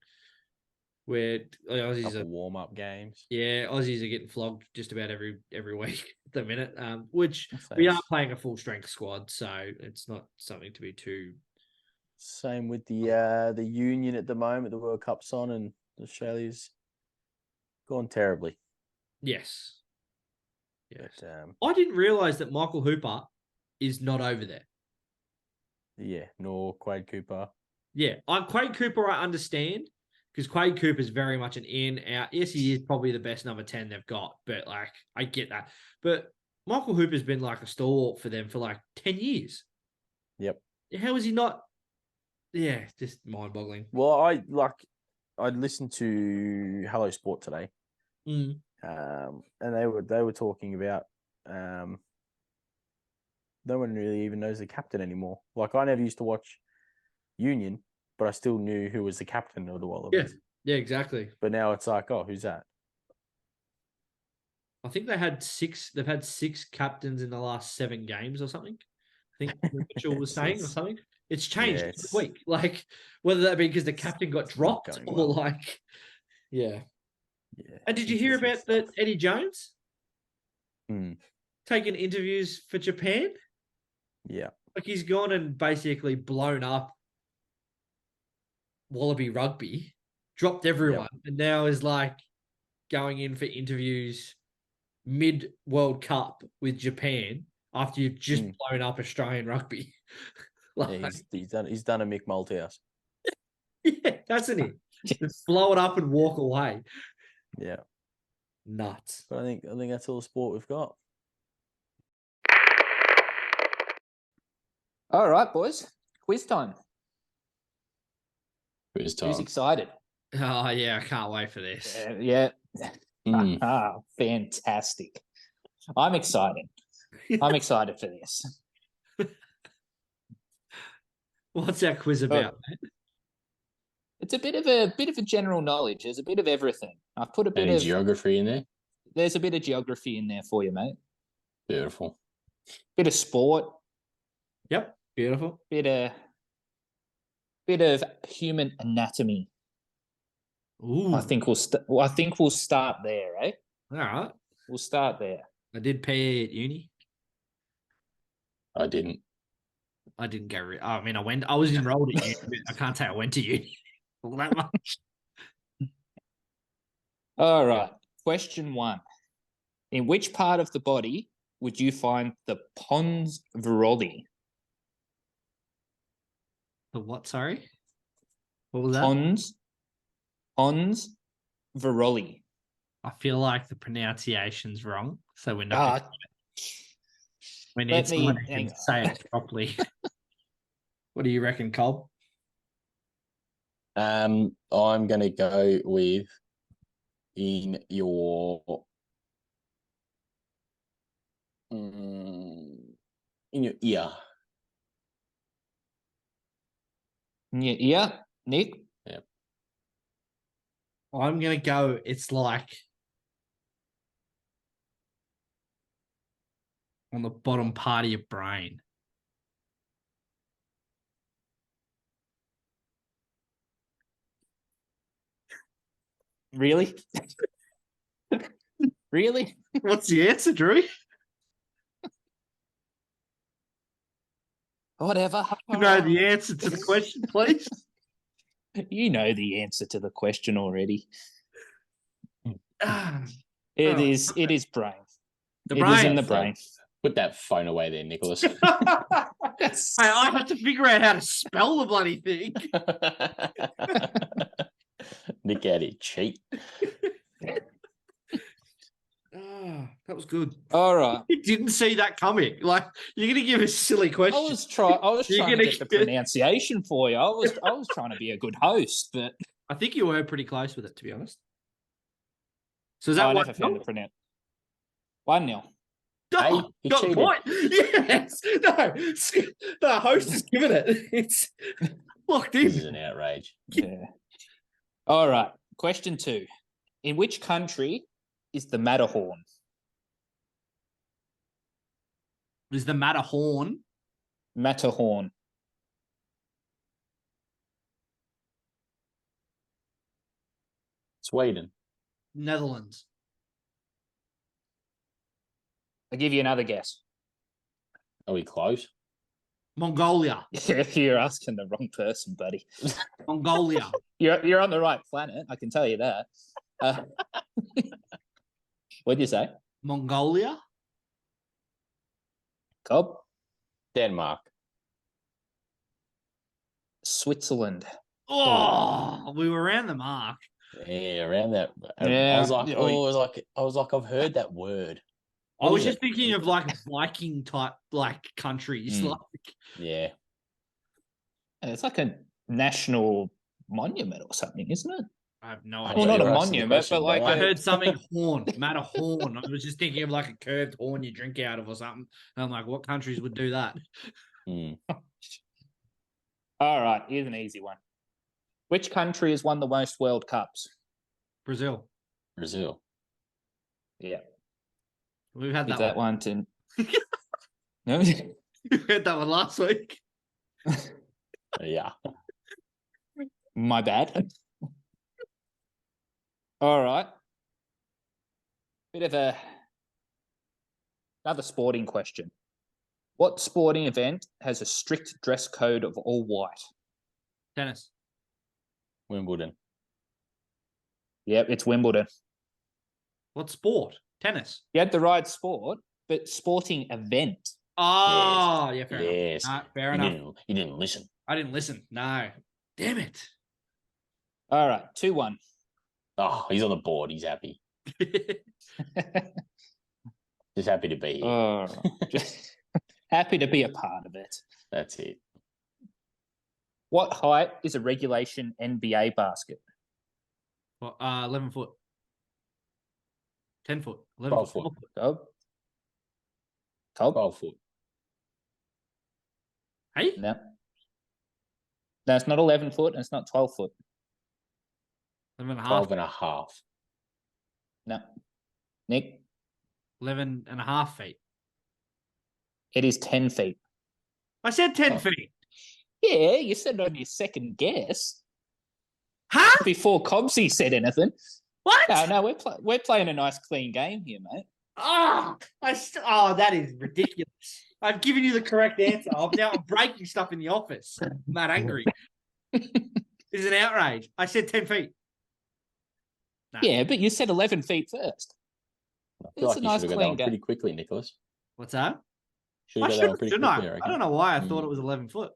Where Aussies are
warm-up games.
Yeah, Aussies are getting flogged just about every week at the minute. Which we are playing a full strength squad, so it's not something to be too.
Same with the Union at the moment. The World Cup's on, and Australia's gone terribly.
Yes.
But,
I didn't realise that Michael Hooper is not over there.
Yeah, nor Quade Cooper.
Yeah, Quade Cooper, I understand. Because Quade Cooper is very much an in, out. Yes, he is probably the best number 10 they've got, but like, I get that. But Michael Hooper's been like a stalwart for them for like 10 years.
Yep.
How is he not? Yeah, just mind-boggling.
Well, I listened to Hello Sport today,
and
they were talking about no one really even knows the captain anymore. Like, I never used to watch Union, but I still knew who was the captain of the Wallabies.
Yeah, exactly.
But now it's like, oh, who's that?
I think they've had 6 captains in the last 7 games or something. I think Mitchell was saying or something. It's changed this week. Like, whether that be because the captain got dropped or like, yeah. And did you hear about that Eddie Jones taking interviews for Japan?
Yeah.
Like, he's gone and basically blown up Wallaby rugby, dropped everyone, and now is like going in for interviews mid-World Cup with Japan after you've just blown up Australian rugby.
Yeah, he's done a Mick Malthouse.
Yeah, hasn't he? Just blow it up and walk away.
Yeah.
Nuts.
But I think that's all the sport we've got.
All right, boys. Quiz time.
Quiz time.
Who's excited?
Oh, yeah, I can't wait for this.
Yeah. Fantastic. I'm excited. I'm excited for this.
What's our quiz about?
It's a bit of a general knowledge. There's a bit of everything. I've put a bit of
geography in there.
There's a bit of geography in there for you, mate.
Beautiful.
Bit of sport.
Yep, beautiful.
Bit of human anatomy.
Ooh.
I think we'll start there, eh?
All right.
We'll start there.
I did PE at uni.
I didn't
go. I was enrolled at uni. I can't say I went to uni. All that much.
All right. Question 1. In which part of the body would you find the pons viroli?
The what? Sorry. What was that?
Pons viroli.
I feel like the pronunciation's wrong, so we're not. We need someone who can say it properly. What do you reckon, Cole?
I'm going to go with in your ear.
In your ear, Nick?
Yep.
I'm going to go, it's like on the bottom part of your brain.
Really? Really?
What's the answer, Drew?
Whatever.
You know the answer to the question, please.
You know the answer to the question already. It is brain. It is in the brain.
Put that phone away there, Nicholas.
Yes. I have to figure out how to spell the bloody thing.
Nick out here, cheat.
That was good.
All right.
You didn't see that coming. Like, you're going to give a silly question.
I was trying to get the pronunciation for you. I was trying to be a good host, but
I think you were pretty close with it, to be honest. So is that
I never found the pronoun. 1-0.
Oh,
Hey,
got the point. Yes. No, the host has given it. It's locked in.
This is an outrage.
Yeah. All right. Question 2. In which country is the Matterhorn?
Is the Matterhorn?
Matterhorn.
Sweden.
Netherlands.
I'll give you another guess.
Are we close?
Mongolia.
Yeah, you're asking the wrong person, buddy.
Mongolia.
You're on the right planet, I can tell you that. What'd you say?
Mongolia.
Cobb?
Denmark.
Switzerland.
Oh, we were around the mark.
Yeah, around that.
Yeah.
I was like, I've heard that word.
I was just thinking of like Viking type countries.
Yeah.
It's like a national monument or something, isn't it?
I have no
Well,
idea.
not a monument, but like
I heard something horn, Matterhorn. I was just thinking of like a curved horn you drink out of or something. And I'm like, what countries would do that?
All right, here's an easy one. Which country has won the most World Cups?
Brazil.
Yeah.
We've had
that one to... No?
We had that one last week.
Yeah.
My bad. All right. Bit of another sporting question. What sporting event has a strict dress code of all white?
Tennis.
Wimbledon.
Yep, it's Wimbledon.
What sport? Tennis.
You had the right sport, but sporting event.
Oh, yeah, fair
Yes.
enough. Fair enough.
You didn't listen.
I didn't listen. No. Damn it.
All right, 2-1.
Oh, he's on the board. He's happy. Just happy to be here.
Oh, just happy to be a part of it.
That's it.
What height is a regulation NBA basket?
Well, 11 foot. 10 foot. 11
12
foot.
foot.
12? 12?
12 foot.
Hey?
No. No, it's not 11 foot and it's not 12 foot.
11 and a half.
12 and a half.
No. Nick?
11 and a half feet.
It is 10 feet.
I said 10 feet.
Yeah, you said on your second guess.
Huh?
Before Cobbsy said anything.
What?
No, we're playing a nice clean game here, mate.
Oh, that is ridiculous. I've given you the correct answer. I'm breaking stuff in the office. I'm that angry. It's an outrage. I said 10 feet. No.
Yeah, but you said 11 feet first.
I feel
It's
like
a
you
nice
should have got that
clean
one
game.
pretty quickly, Nicholas.
What's that?
Should have got that one pretty quickly, I reckon.
I don't know why I thought it was 11 foot.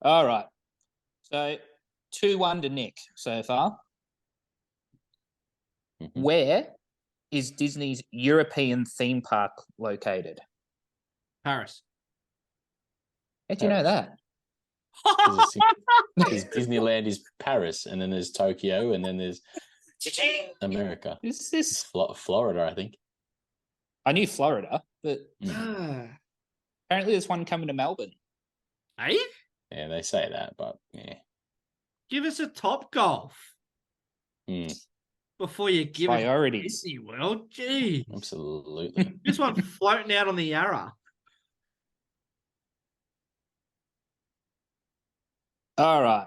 All right. So 2-1 to Nick so far.
Mhm.
Where is Disney's European theme park located?
Paris.
How do you know that?
Because Disneyland is Paris, and then there's Tokyo, and then there's America.
Is this?
It's Florida, I think.
I knew Florida, but
Ah.
apparently there's one coming to Melbourne.
Hey?
Yeah, they say that, but yeah.
Give us a Top Golf before you give us
Priorities.
Disney World. Gee.
Absolutely.
This one floating out on the Yarra.
All right.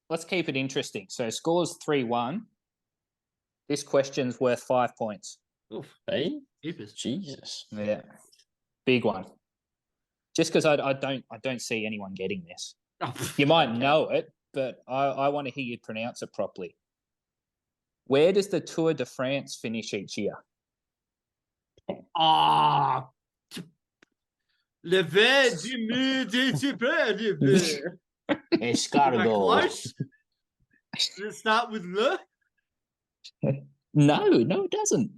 Let's keep it interesting. So scores 3-1. This question's worth 5 points.
Oof.
Hey?
Jeepers.
Jesus.
Yeah. Big one. Just because I don't see anyone getting this.
Oh,
You might know it, but I want to hear you pronounce it properly. Where does the Tour de France finish each year?
Ah. Le vert du monde est super du vert.
Escargot.
Close? Does it start with le?
No, it doesn't.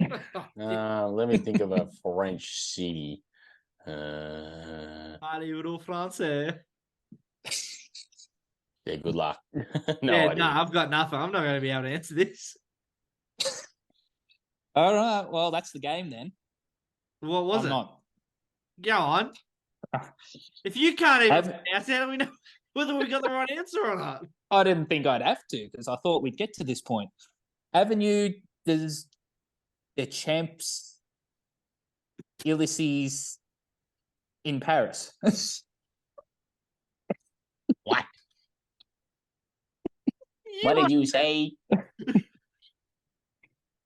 Let me think of a French city.
Parlez-vous français?
Yeah, good luck.
No,
idea.
I've got nothing. I'm not going to be able to answer this.
All right. Well, that's the game then.
What was
I'm
it?
not.
Go on. If you can't even
Have-
pronounce it, how do we know whether we got the right answer or not?
I didn't think I'd have to because I thought we'd get to this point. Avenue, there's the Champs Ulysses in Paris.
What? What did you say?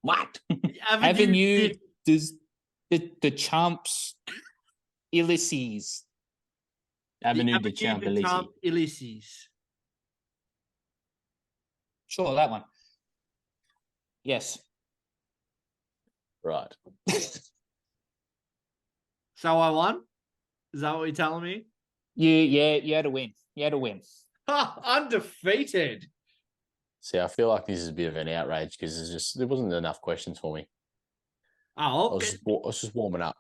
What?
Avenue, there's the Champs Ulysses.
Avenue de Champs-Élysées.
Ulysses.
Sure, that one. Yes.
Right.
So I won? Is that what you're telling me?
You had to win. You had to win.
Undefeated.
See, I feel like this is a bit of an outrage because there wasn't enough questions for me.
Oh,
I was just warming up.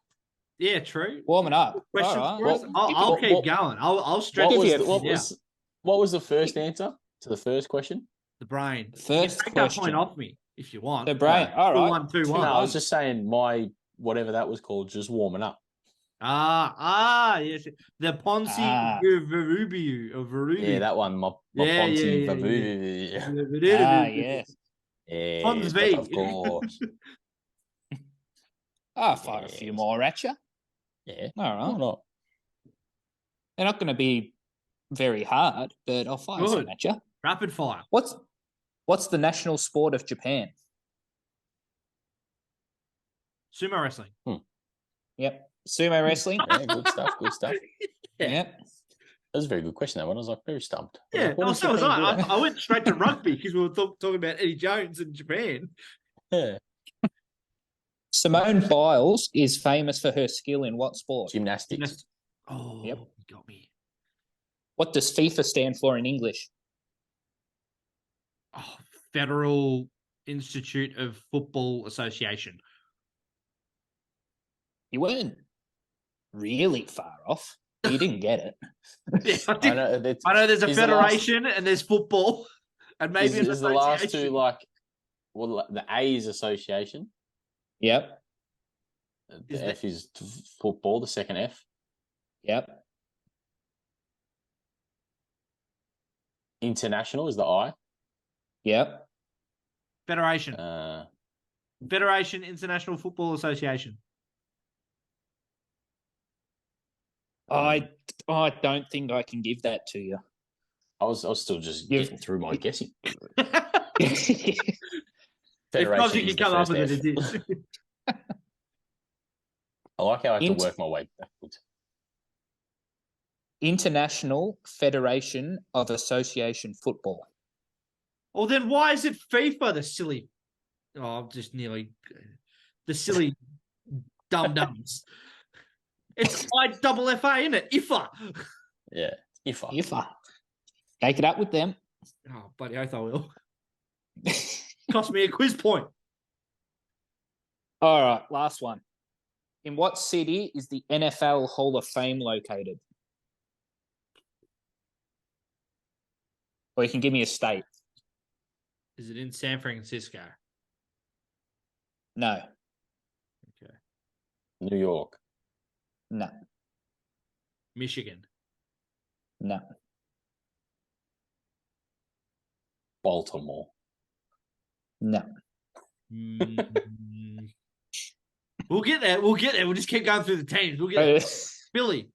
yeah, true.
Warming up.
Questions
All
for
right.
us? I'll keep going. I'll stretch
What was the first answer to the first question?
the brain.
First
you can take that
question.
point off me if you want.
The brain. All right.
2-1, 2-1.
No, I was just saying my whatever that was called, just warming up.
Yes. The Ponzi Verubiu or Verubiu.
Yeah, that one. My Ponzi Vavu.
Yes.
Yeah,
Pons
but
V.
of course.
I'll fire a few more at you.
Yeah.
All right.
Why not?
They're not going to be very hard, but I'll fire some
Good.
at you.
Rapid fire.
What's the national sport of Japan?
Sumo wrestling.
Yep. Sumo wrestling.
Yeah, good stuff. Good stuff.
Yep.
That was a very good question. That one. I was like very stumped.
Yeah,
What
so was
Japan good at?
I went straight to rugby because we were talking about Eddie Jones in Japan.
Yeah.
Simone Biles is famous for her skill in what sport?
Gymnastics.
Oh,
Yep.
you got me.
What does FIFA stand for in English?
Oh, Federal Institute of Football Association.
You weren't really far off. You didn't get it.
Yeah,
I know
there's a federation and there's football, and maybe
is the last two like, well, the A is association.
Yep.
The F is football. The second F.
Yep.
International is the I.
Yep.
Federation. Federation International Football Association.
I don't think I can give that to you.
I was still just getting through my guessing.
If
Federation
you
is
can come
the
up
first
with
F.
it is.
I like how I have to work my way backwards.
International Federation of Association Football.
Well, then why is it FIFA, the silly... Oh, I'm just nearly... The silly dum-dums. It's IFFA, isn't it? IFA.
Yeah. IFA.
IFA. Take it up with them.
Oh, bloody oath I will. Cost me a quiz point.
All right, last one. In what city is the NFL Hall of Fame located? Or you can give me a state.
Is it in San Francisco?
No.
Okay.
New York.
No.
Michigan.
No.
Baltimore.
No.
We'll get there. We'll get there. We'll just keep going through the teams. We'll get there. Philly.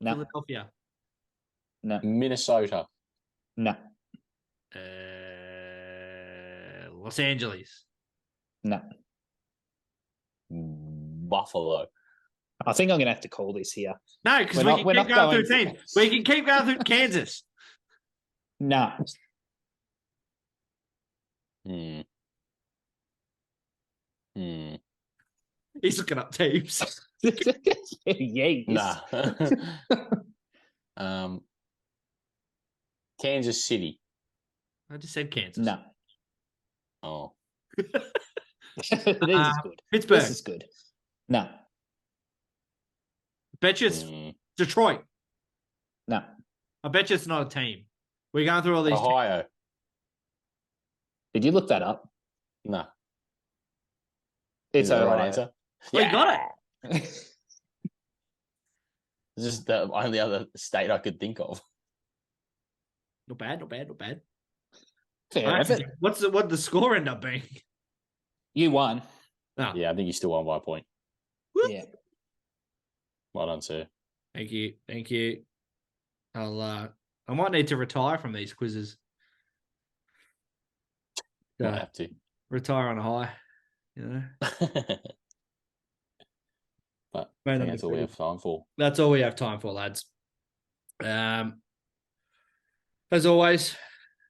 No.
Philadelphia.
No.
Minnesota.
No.
Los Angeles.
No.
Buffalo.
I think I'm going to have to call this here.
No, because we can keep going through teams. We can keep going through Kansas.
No.
He's looking up teams.
Yes.
Nah. Kansas City.
I just said Kansas.
No.
Oh.
This is good.
Pittsburgh.
This is good. No.
Bet you it's Detroit.
No.
I bet you it's not a team. We're going through all these.
Ohio.
Did you look that up?
No.
It's
the
Ohio.
right answer.
Yeah. You got it.
It's just the only other state I could think of.
Not bad, not bad, not bad.
Fair effort.
What the score end up being?
You won.
Oh.
Yeah, I think you still won by a point.
Yeah.
Well done, sir.
Thank you. Thank you. I might need to retire from these quizzes.
Might have to.
Retire on a high, you know.
But I think that's all we have time for.
That's all we have time for, lads. As always,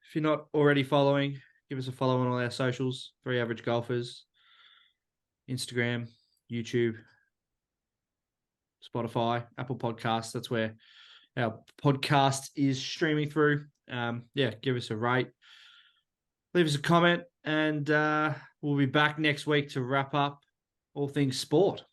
if you're not already following, give us a follow on all our socials. 3 Average Golfers, Instagram, YouTube, Spotify, Apple Podcasts. That's where our podcast is streaming through. Give us a rate, leave us a comment, and we'll be back next week to wrap up all things sport.